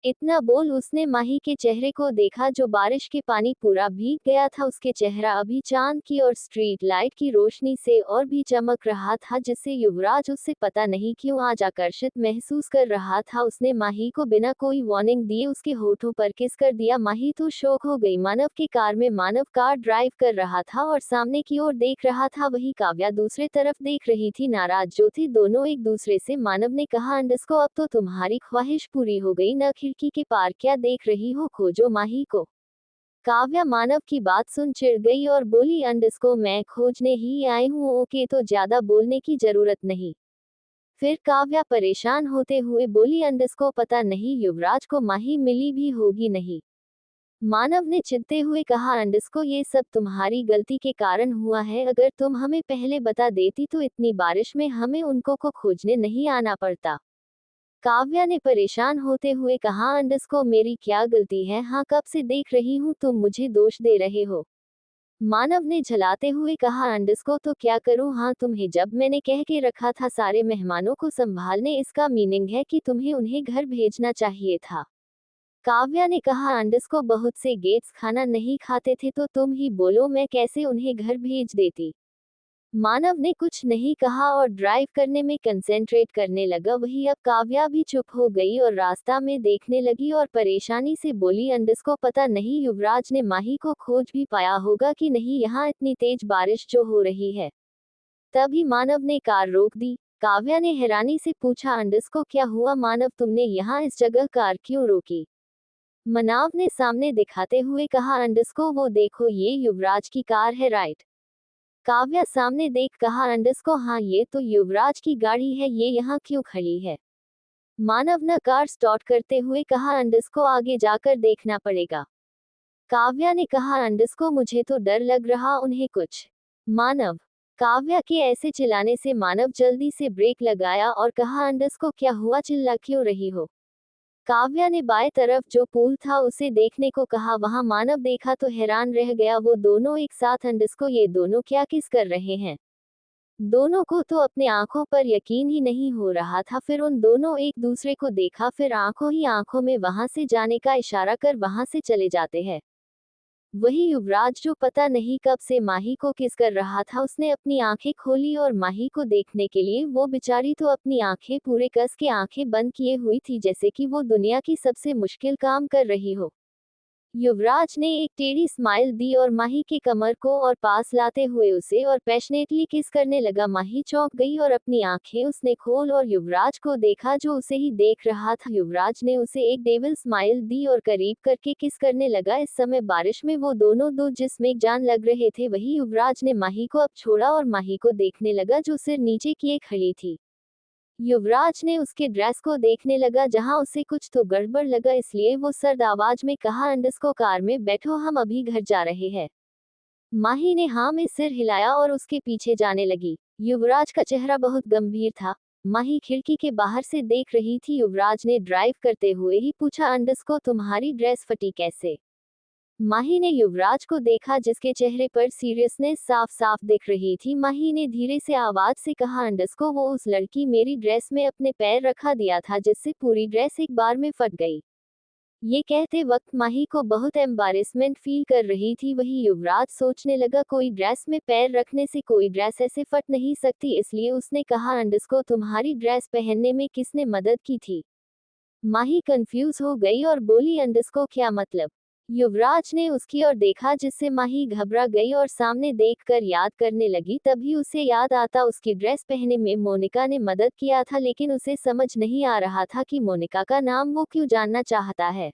[SPEAKER 1] इतना बोल उसने माही के चेहरे को देखा जो बारिश के पानी पूरा भीग गया था। उसके चेहरा अभी चांद की और स्ट्रीट लाइट की रोशनी से और भी चमक रहा था, जिससे युवराज उससे पता नहीं क्यों आज आकर्षित महसूस कर रहा था। उसने माही को बिना कोई वार्निंग दिए उसके होठों पर किस कर दिया। माही तो शौक हो गई। मानव की कार में मानव कार ड्राइव कर रहा था और सामने की ओर देख रहा था। वही काव्या दूसरे तरफ देख रही थी, नाराज जो थी दोनों एक दूसरे से। मानव ने कहा, अंडस्को अब तो तुम्हारी ख्वाहिश पूरी हो गई न, खिड़की के पार क्या देख रही हो, खोजो माही को। काव्या मानव की बात सुन चिढ़ गई और बोली, अंडस्को मैं खोजने ही आई हूँ, ओके तो ज्यादा बोलने की जरूरत नहीं। फिर काव्या परेशान होते हुए बोली, अंडस्को पता नहीं युवराज को माही मिली भी होगी नहीं। मानव ने चिढ़ते हुए कहा, अंडस्को ये सब तुम्हारी गलती के कारण हुआ है, अगर तुम हमें पहले बता देती तो इतनी बारिश में हमें उनको को खोजने नहीं आना पड़ता। काव्या ने परेशान होते हुए कहा, अंडस्को मेरी क्या गलती है, हाँ कब से देख रही हूँ तुम मुझे दोष दे रहे हो। मानव ने झलाते हुए कहा, अंडस्को तो क्या करूँ, हाँ तुम्हें जब मैंने कह के रखा था सारे मेहमानों को संभालने, इसका मीनिंग है कि तुम्हें उन्हें घर भेजना चाहिए था। काव्या ने कहा, अंडस्को बहुत से गेट्स खाना नहीं खाते थे तो तुम ही बोलो मैं कैसे उन्हें घर भेज देती। मानव ने कुछ नहीं कहा और ड्राइव करने में कंसेंट्रेट करने लगा। वही अब काव्या भी चुप हो गई और रास्ता में देखने लगी और परेशानी से बोली, अंडस्को पता नहीं युवराज ने माही को खोज भी पाया होगा कि नहीं, यहाँ इतनी तेज बारिश जो हो रही है। तभी मानव ने कार रोक दी। काव्या ने हैरानी से पूछा, अंडस्को क्या हुआ मानव, तुमने यहाँ इस जगह कार क्यों रोकी। मनाव ने सामने दिखाते हुए कहा, अंडस्को वो देखो ये युवराज की कार है राइट। काव्या सामने देख कहा, अंडस्को हाँ ये तो युवराज की गाड़ी है, ये यहाँ क्यों खड़ी है। मानव ने कार स्टार्ट करते हुए कहा, अंडस्को आगे जाकर देखना पड़ेगा। काव्या ने कहा, अंडस्को मुझे तो डर लग रहा उन्हें कुछ। मानव। काव्या के ऐसे चिल्लाने से मानव जल्दी से ब्रेक लगाया और कहा, अंडस्को क्या हुआ, चिल्ला क्यों रही हो। काव्या ने बाएं तरफ जो पूल था उसे देखने को कहा। वहां मानव देखा तो हैरान रह गया, वो दोनों एक साथ, अंडस्को ये दोनों क्या किस कर रहे हैं। दोनों को तो अपने आंखों पर यकीन ही नहीं हो रहा था। फिर उन दोनों एक दूसरे को देखा, फिर आंखों ही आंखों में वहां से जाने का इशारा कर वहां से चले जाते हैं। वही युवराज जो पता नहीं कब से माही को किस कर रहा था, उसने अपनी आंखें खोली और माही को देखने के लिए। वो बेचारी तो अपनी आंखें पूरे कस के आंखें बंद किए हुई थी, जैसे कि वो दुनिया की सबसे मुश्किल काम कर रही हो। युवराज ने एक टेढ़ी स्माइल दी और माही के कमर को और पास लाते हुए उसे और पैशनेटली किस करने लगा। माही चौंक गई और अपनी आंखें उसने खोल और युवराज को देखा जो उसे ही देख रहा था। युवराज ने उसे एक डेविल स्माइल दी और करीब करके किस करने लगा। इस समय बारिश में वो दोनों दो जिस्म एक जान लग रहे थे। वही युवराज ने माही को अब छोड़ा और माही को देखने लगा जो सिर नीचे किए खड़ी थी। युवराज ने उसके ड्रेस को देखने लगा, जहां उसे कुछ तो गड़बड़ लगा, इसलिए वो सर्द आवाज में कहा, अंडस्को कार में बैठो हम अभी घर जा रहे हैं। माही ने हाँ में सिर हिलाया और उसके पीछे जाने लगी। युवराज का चेहरा बहुत गंभीर था। माही खिड़की के बाहर से देख रही थी। युवराज ने ड्राइव करते हुए ही पूछा, अंडस्को तुम्हारी ड्रेस फटी कैसे। माही ने युवराज को देखा जिसके चेहरे पर सीरियसनेस साफ साफ दिख रही थी। माही ने धीरे से आवाज से कहा, अंडस्को वो उस लड़की मेरी ड्रेस में अपने पैर रखा दिया था जिससे पूरी ड्रेस एक बार में फट गई। ये कहते वक्त माही को बहुत एम्बारेसमेंट फील कर रही थी। वही युवराज सोचने लगा, कोई ड्रेस में पैर रखने से कोई ड्रेस ऐसे फट नहीं सकती, इसलिए उसने कहा, अंडस्को तुम्हारी ड्रेस पहनने में किसने मदद की थी। माही कंफ्यूज हो गई और बोली, अंडस्को क्या मतलब। युवराज ने उसकी ओर देखा जिससे माही घबरा गई और सामने देखकर याद करने लगी। तभी उसे याद आता उसकी ड्रेस पहनने में मोनिका ने मदद किया था, लेकिन उसे समझ नहीं आ रहा था कि मोनिका का नाम वो क्यों जानना चाहता है।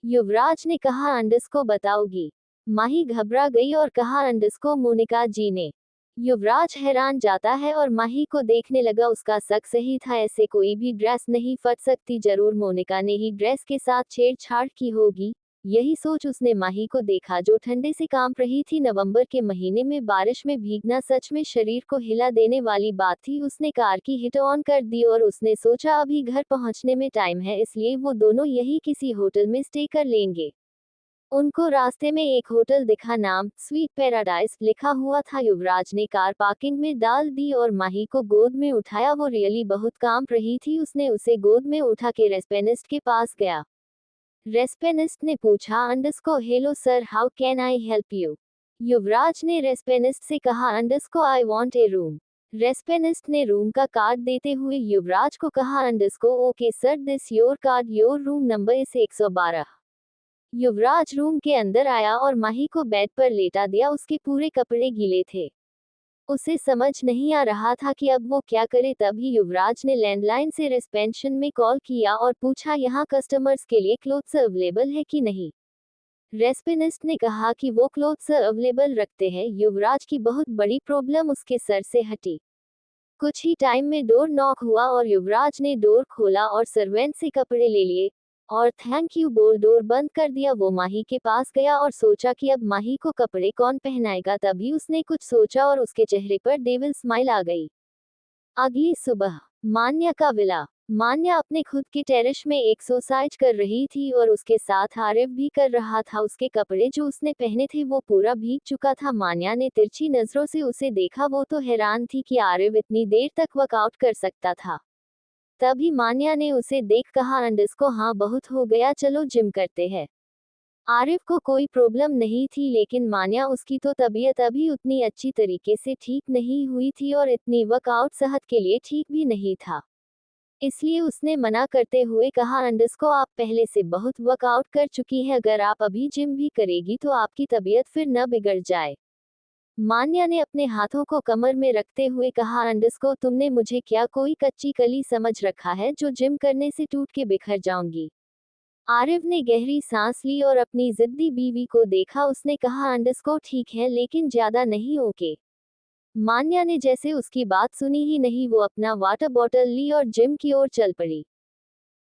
[SPEAKER 1] युवराज ने कहा, अंडस्को बताओगी। माही घबरा गई और कहा, अंडस्को मोनिका जी ने। युवराज हैरान जाता है और माही को देखने लगा। उसका शक सही था, ऐसे कोई भी ड्रेस नहीं फट सकती, जरूर मोनिका ने ही ड्रेस के साथ छेड़छाड़ की होगी। यही सोच उसने माही को देखा जो ठंडे से कांप रही थी। नवंबर के महीने में बारिश में भीगना सच में शरीर को हिला देने वाली बात थी। उसने कार की हिट ऑन कर दी और उसने सोचा अभी घर पहुंचने में टाइम है, इसलिए वो दोनों यही किसी होटल में स्टे कर लेंगे। उनको रास्ते में एक होटल दिखा, नाम स्वीट पैराडाइज लिखा हुआ था। युवराज ने कार पार्किंग में डाल दी और माही को गोद में उठाया। वो रियली बहुत कांप रही थी। उसने उसे गोद में उठा के रेस्पेनिस्ट के पास गया। रेस्पेनिस्ट ने पूछा, अंडस्को hello sir, how can I help you. Yuvraj ने रेस्पेनिस्ट से कहा, अंडस्को आई वांट ए रूम। रेस्पेनिस्ट ने रूम का कार्ड देते हुए युवराज को कहा, अंडस्को okay sir, this your card, your room number इस 112। युवराज रूम के अंदर आया और माही को बेड पर लेटा दिया। उसके पूरे कपड़े गीले थे। उसे समझ नहीं आ रहा था कि अब वो क्या करे। तभी युवराज ने लैंडलाइन से रिसेप्शन में कॉल किया और पूछा, यहाँ कस्टमर्स के लिए क्लोथ्स अवेलेबल है कि नहीं। रेस्पेनिस्ट ने कहा कि वो क्लोथ्स अवेलेबल रखते हैं। युवराज की बहुत बड़ी प्रॉब्लम उसके सर से हटी। कुछ ही टाइम में डोर नॉक हुआ और युवराज ने डोर खोला और सर्वेंट से कपड़े ले लिए। और थैंक यू बोल डोर बंद कर दिया। वो माही के पास गया और सोचा कि अब माही को कपड़े कौन पहनाएगा। तभी उसने कुछ सोचा और उसके चेहरे पर डेविल स्माइल आ गई। अगली सुबह मान्या का विला। मान्या अपने खुद के टेरेस में एक्सरसाइज कर रही थी और उसके साथ आरिफ भी कर रहा था। उसके कपड़े जो उसने पहने थे वो पूरा भीग चुका था। मान्या ने तिरछी नजरों से उसे देखा। वो तो हैरान थी कि आरिफ इतनी देर तक वर्कआउट कर सकता था। तभी मान्या ने उसे देख कहा अंडस्को हाँ बहुत हो गया, चलो जिम करते हैं। आरिफ को कोई प्रॉब्लम नहीं थी, लेकिन मान्या उसकी तो तबीयत अभी उतनी अच्छी तरीके से ठीक नहीं हुई थी और इतनी वर्कआउट सेहत के लिए ठीक भी नहीं था। इसलिए उसने मना करते हुए कहा अंडस्को आप पहले से बहुत वर्कआउट कर चुकी है, अगर आप अभी जिम भी करेगी तो आपकी तबीयत फिर न बिगड़ जाए। मान्या ने अपने हाथों को कमर में रखते हुए कहा अंडस्को तुमने मुझे क्या कोई कच्ची कली समझ रखा है जो जिम करने से टूट के बिखर जाऊंगी। आरिफ ने गहरी सांस ली और अपनी जिद्दी बीवी को देखा। उसने कहा अंडस्को ठीक है लेकिन ज्यादा नहीं, ओके। मान्या ने जैसे उसकी बात सुनी ही नहीं, वो अपना वाटर बॉटल ली और जिम की ओर चल पड़ी।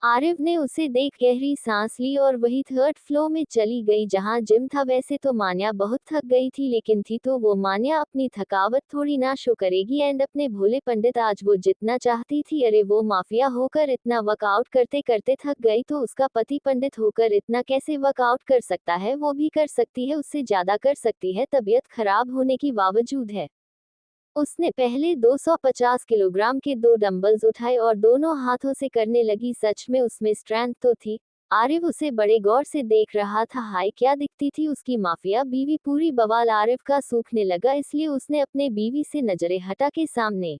[SPEAKER 1] आरिफ ने उसे देख गहरी सांस ली और वही थर्ड फ्लोर में चली गई जहां जिम था। वैसे तो मान्या बहुत थक गई थी, लेकिन थी तो वो मान्या अपनी थकावट थोड़ी ना शो करेगी। एंड अपने भोले पंडित आज वो जितना चाहती थी, अरे वो माफिया होकर इतना वर्कआउट करते करते थक गई तो उसका पति पंडित होकर इतना कैसे वर्कआउट कर सकता है। वो भी कर सकती है, उससे ज्यादा कर सकती है, तबीयत खराब होने की बावजूद है। उसने पहले 250 किलोग्राम के 2 डंबल्स उठाए और दोनों हाथों से करने लगी। सच में उसमें स्ट्रेंथ तो थी। आरिफ उसे बड़े गौर से देख रहा था। हाय क्या दिखती थी उसकी माफिया बीवी, पूरी बवाल। आरिफ का सूखने लगा, इसलिए उसने अपने बीवी से नजरें हटा के सामने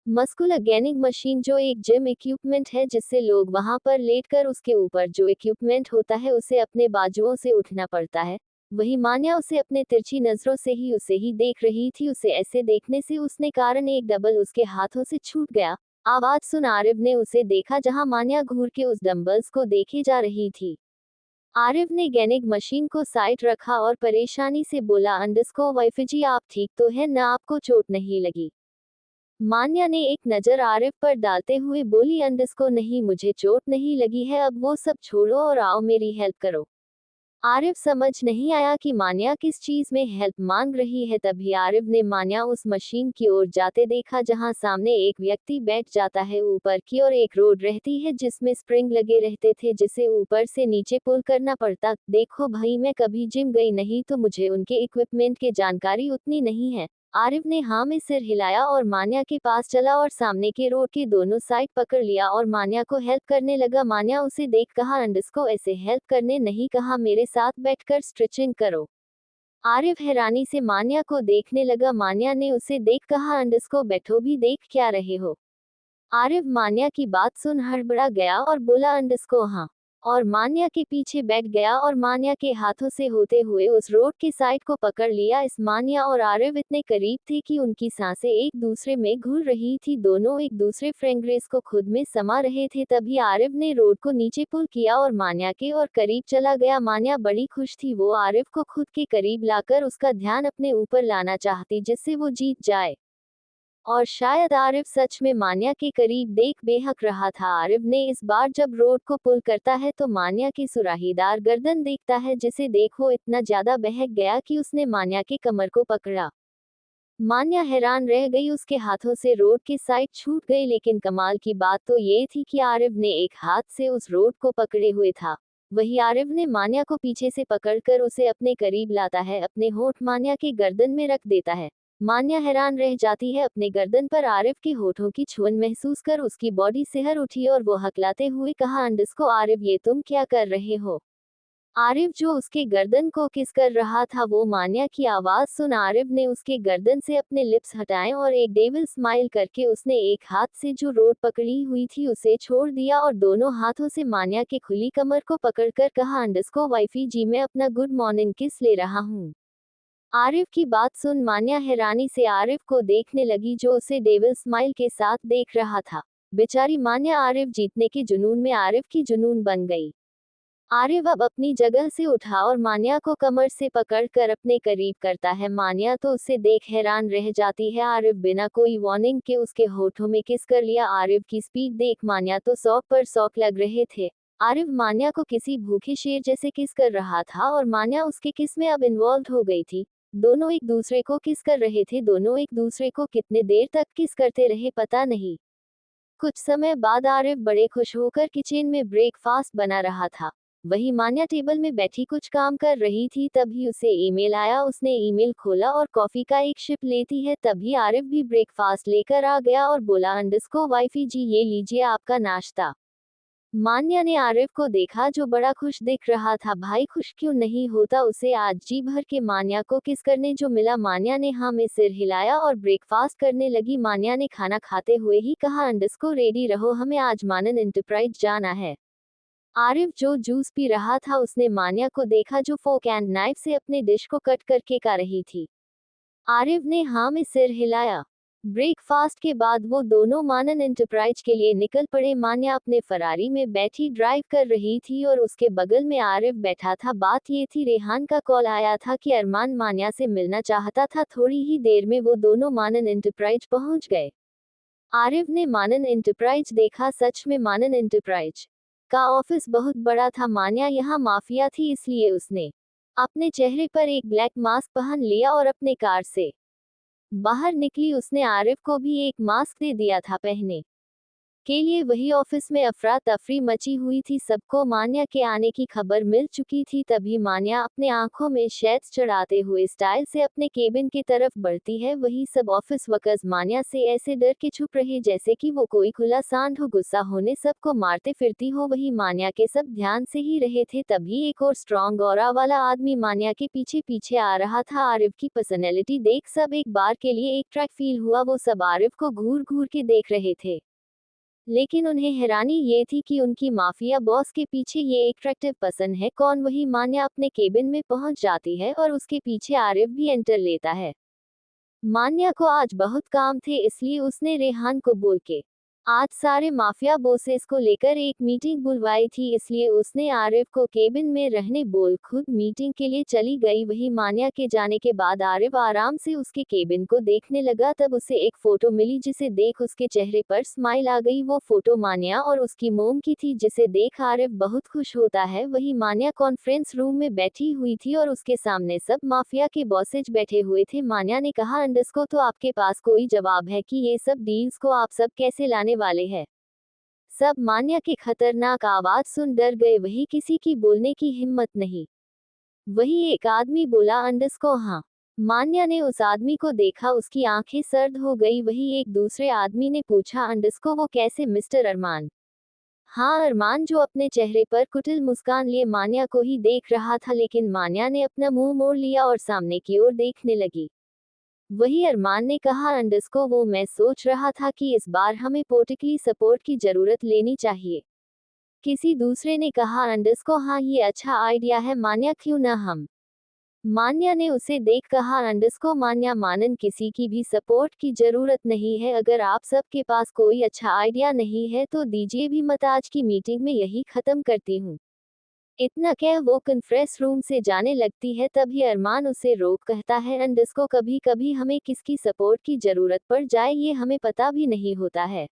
[SPEAKER 1] मस्कुलर गेनिंग मशीन, जो एक जिम इक्विपमेंट है जिससे लोग वहां पर लेटकर उसके ऊपर जो इक्विपमेंट होता है उसे अपने बाजुओं से उठना पड़ता है, वही मान्या उसे अपने तिरछी नजरों से ही उसे ही देख रही थी। उसे ऐसे देखने से उसने कारण एक डबल उसके हाथों से छूट गया। आवाज सुन आरिफ ने उसे देखा जहां मान्या घूर के उस डंबल्स को देखे जा रही थी। आरिफ ने गैनिक मशीन को साइड रखा और परेशानी से बोला अंडस्को वाइफ जी आप ठीक तो है ना, आपको चोट नहीं लगी। मान्या ने एक नजर आरिफ पर डालते हुए बोली अंडस्को नहीं, मुझे चोट नहीं लगी है, अब वो सब छोड़ो और आओ मेरी हेल्प करो। आरिफ समझ नहीं आया कि मान्या किस चीज में हेल्प मांग रही है। तभी आरिफ ने मान्या उस मशीन की ओर जाते देखा जहां सामने एक व्यक्ति बैठ जाता है। ऊपर की ओर एक रोड रहती है जिसमें स्प्रिंग लगे रहते थे जिसे ऊपर से नीचे पुल करना पड़ता। देखो भाई मैं कभी जिम गई नहीं तो मुझे उनके इक्विपमेंट की जानकारी उतनी नहीं है। आरिफ ने हाँ में सिर हिलाया और मान्या के पास चला और सामने के रोड के दोनों साइड पकड़ लिया और मान्या को हेल्प करने लगा। मान्या उसे देख कहा अंडस्को ऐसे हेल्प करने नहीं कहा, मेरे साथ बैठकर स्ट्रेचिंग करो। आरिफ हैरानी से मान्या को देखने लगा। मान्या ने उसे देख कहा अंडस्को बैठो भी, देख क्या रहे हो। आरिफ मान्या की बात सुन हड़बड़ा गया और बोला अंडस्को हाँ, और मान्या के पीछे बैठ गया और मान्या के हाथों से होते हुए उस रोड के साइड को पकड़ लिया। इस मान्या और आरिफ इतने करीब थे कि उनकी सांसें एक दूसरे में घुल रही थी, दोनों एक दूसरे फ्रेंग्रेस को खुद में समा रहे थे। तभी आरिफ ने रोड को नीचे पुल किया और मान्या के और करीब चला गया। मान्या बड़ी खुश थी, वो आरिफ को खुद के करीब लाकर उसका ध्यान अपने ऊपर लाना चाहती जिससे वो जीत जाए। और शायद आरिफ सच में मान्या के करीब देख बेहक रहा था। आरिफ ने इस बार जब रोड को पुल करता है तो मान्या की सुराहीदार गर्दन देखता है जिसे देखो इतना ज्यादा बहक गया कि उसने मान्या के कमर को पकड़ा। मान्या हैरान रह गई, उसके हाथों से रोड की साइड छूट गई। लेकिन कमाल की बात तो ये थी कि आरिफ ने एक हाथ से उस रोड को पकड़े हुए था, वही आरिफ ने मान्या को पीछे से पकड़कर उसे अपने करीब लाता है, अपने होठ मान्या के गर्दन में रख देता है। मान्या हैरान रह जाती है, अपने गर्दन पर आरिफ के होठों की छुअन महसूस कर उसकी बॉडी सिहर उठी और वो हकलाते हुए कहा अंडस्को आरिफ ये तुम क्या कर रहे हो। आरिफ जो उसके गर्दन को किस कर रहा था वो मान्या की आवाज सुन आरिफ ने उसके गर्दन से अपने लिप्स हटाए और एक डेविल स्माइल करके उसने एक हाथ से जो रोड पकड़ी हुई थी उसे छोड़ दिया और दोनों हाथों से मान्या के खुली कमर को पकड़कर कहा अंडस्को वाइफी जी मैं अपना गुड मॉर्निंग किस ले रहा हूँ। आरिफ की बात सुन मान्या हैरानी से आरिफ को देखने लगी जो उसे डेविल स्माइल के साथ देख रहा था। बेचारी मान्या आरिफ जीतने के जुनून में आरिफ की जुनून बन गई। आरिफ अब अपनी जगह से उठा और मान्या को कमर से पकड़कर अपने करीब करता है। मान्या तो उसे देख हैरान रह जाती है। आरिफ बिना कोई वार्निंग के उसके होठों में किस कर लिया। आरिफ की स्पीड देख मान्या तो 100 पर 100 लग रहे थे। आरिफ मान्या को किसी भूखे शेर जैसे किस कर रहा था और मान्या उसके किस में अब इन्वॉल्व हो गई थी। दोनों एक दूसरे को किस कर रहे थे, दोनों एक दूसरे को कितने देर तक किस करते रहे पता नहीं। कुछ समय बाद आरिफ बड़े खुश होकर किचन में ब्रेकफास्ट बना रहा था। वही मान्या टेबल में बैठी कुछ काम कर रही थी, तभी उसे ईमेल आया। उसने ईमेल खोला और कॉफी का एक शिप लेती है तभी आरिफ भी ब्रेकफास्ट लेकर आ गया और बोला, अंडरस्को वाइफी जी, ये लीजिए आपका नाश्ता। मान्या ने आरिफ को देखा जो बड़ा खुश दिख रहा था। भाई खुश क्यों नहीं होता, उसे आज जी भर के मान्या को किस करने जो मिला। मान्या ने हाँ में सिर हिलाया और ब्रेकफास्ट करने लगी। मान्या ने खाना खाते हुए ही कहा, अंडरस्को रेडी रहो, हमें आज मानन एंटरप्राइज जाना है। आरिफ जो जूस पी रहा था उसने मान्या को देखा जो फोक एंड नाइफ से अपने डिश को कट करके खा रही थी। आरिफ ने हाँ में सिर हिलाया। ब्रेकफास्ट के बाद वो दोनों मानन एंटरप्राइज के लिए निकल पड़े। मान्या अपने फरारी में बैठी ड्राइव कर रही थी और उसके बगल में आरिफ बैठा था। बात ये थी, रेहान का कॉल आया था कि अरमान मान्या से मिलना चाहता था। थोड़ी ही देर में वो दोनों मानन एंटरप्राइज पहुंच गए। आरिफ ने मानन एंटरप्राइज देखा। सच में मानन एंटरप्राइज का ऑफिस बहुत बड़ा था। मान्या यहाँ माफिया थी, इसलिए उसने अपने चेहरे पर एक ब्लैक मास्क पहन लिया और अपने कार से बाहर निकली। उसने आरिफ को भी एक मास्क दे दिया था पहने के लिए। वही ऑफिस में अफरा तफरी मची हुई थी। सबको मान्या के आने की खबर मिल चुकी थी। तभी मान्या अपने आंखों में शेड्स चढ़ाते हुए स्टाइल से अपने केबिन की तरफ बढ़ती है। वही सब ऑफिस वर्कर्स मान्या से ऐसे डर के छुप रहे जैसे कि वो कोई खुला सांड हो, गुस्सा होने सबको मारते फिरती हो। वही मान्या के सब ध्यान से ही रहे थे। तभी एक और स्ट्रॉन्ग ऑरा वाला आदमी मान्या के पीछे पीछे आ रहा था। आरिफ की पर्सनैलिटी देख सब एक बार के लिए एक ट्रैक फील हुआ। वो सब आरिफ को घूर घूर के देख रहे थे, लेकिन उन्हें हैरानी ये थी कि उनकी माफिया बॉस के पीछे ये अट्रैक्टिव पर्सन है कौन। वही मान्या अपने केबिन में पहुंच जाती है और उसके पीछे आरिफ भी एंटर लेता है। मान्या को आज बहुत काम थे, इसलिए उसने रेहान को बोल के आज सारे माफिया बॉसेस को लेकर एक मीटिंग बुलवाई थी, इसलिए उसने आरिफ को केबिन में रहने बोल खुद मीटिंग के लिए चली गई। वही मान्या के जाने के बाद आरिफ आराम से उसके केबिन को देखने लगा। तब उसे एक फोटो मिली जिसे देख उसके चेहरे पर स्माइल आ गई। वो फोटो मान्या और उसकी मोम की थी, जिसे देख आरिफ बहुत खुश होता है। वही मान्या कॉन्फ्रेंस रूम में बैठी हुई थी और उसके सामने सब माफिया के बॉसेज बैठे हुए थे। मान्या ने कहा, अंडरस्को तो आपके पास कोई जवाब है कि ये सब डील्स को आप सब कैसे लाने वाले हैं। सब मान्या की खतरनाक आवाज सुन डर गए। वही किसी की बोलने की हिम्मत नहीं। वही एक आदमी बोला, अंडरस्को हाँ। मान्या ने उस आदमी को देखा, उसकी आंखें सर्द हो गई। वही एक दूसरे आदमी ने पूछा, अंडरस्को वो कैसे मिस्टर अरमान। हाँ अरमान, जो अपने चेहरे पर कुटिल मुस्कान लिए मान्या को ही देख रहा था, लेकिन मान्या ने अपना मुंह मोड़ लिया और सामने की ओर देखने लगी। वही अरमान ने कहा, अंडरस्को वो मैं सोच रहा था कि इस बार हमें पोलिटिकली सपोर्ट की जरूरत लेनी चाहिए। किसी दूसरे ने कहा, अंडरस्को हाँ ये अच्छा आइडिया है मान्या, क्यों ना हम। मान्या ने उसे देख कहा, अंडरस्को मान्या मानन किसी की भी सपोर्ट की जरूरत नहीं है। अगर आप सब के पास कोई अच्छा आइडिया नहीं है तो दीजिए भी मत, आज की मीटिंग में यही खत्म करती हूँ। इतना कह वो कॉन्फ्रेंस रूम से जाने लगती है। तभी अरमान उसे रोक कहता है, अंडरस्को कभी कभी हमें किसकी सपोर्ट की जरूरत पड़ जाए ये हमें पता भी नहीं होता है।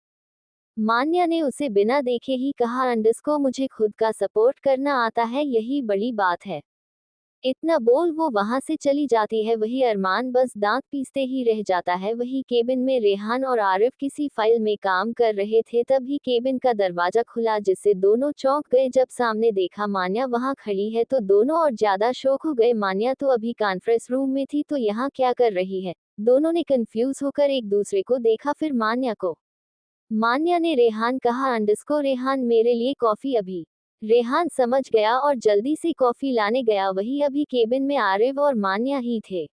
[SPEAKER 1] मान्या ने उसे बिना देखे ही कहा, अंडरस्को मुझे खुद का सपोर्ट करना आता है, यही बड़ी बात है। इतना बोल वो वहां से चली जाती है। वही अरमान बस दांत पीसते ही रह जाता है। वही केबिन में रेहान और आरिफ किसी फाइल में काम कर रहे थे। तभी केबिन का दरवाजा खुला, जिससे दोनों चौंक गए। जब सामने देखा मान्या वहां खड़ी है तो दोनों और ज्यादा शॉक हो गए। मान्या तो अभी कॉन्फ्रेंस रूम में थी, तो यहाँ क्या कर रही है। दोनों ने कंफ्यूज होकर एक दूसरे को देखा, फिर मान्या को। मान्या ने रेहान कहा, अंडरस्को रेहान मेरे लिए कॉफी अभी। रेहान समझ गया और जल्दी से कॉफी लाने गया। वही अभी केबिन में आरिफ और मान्या ही थे।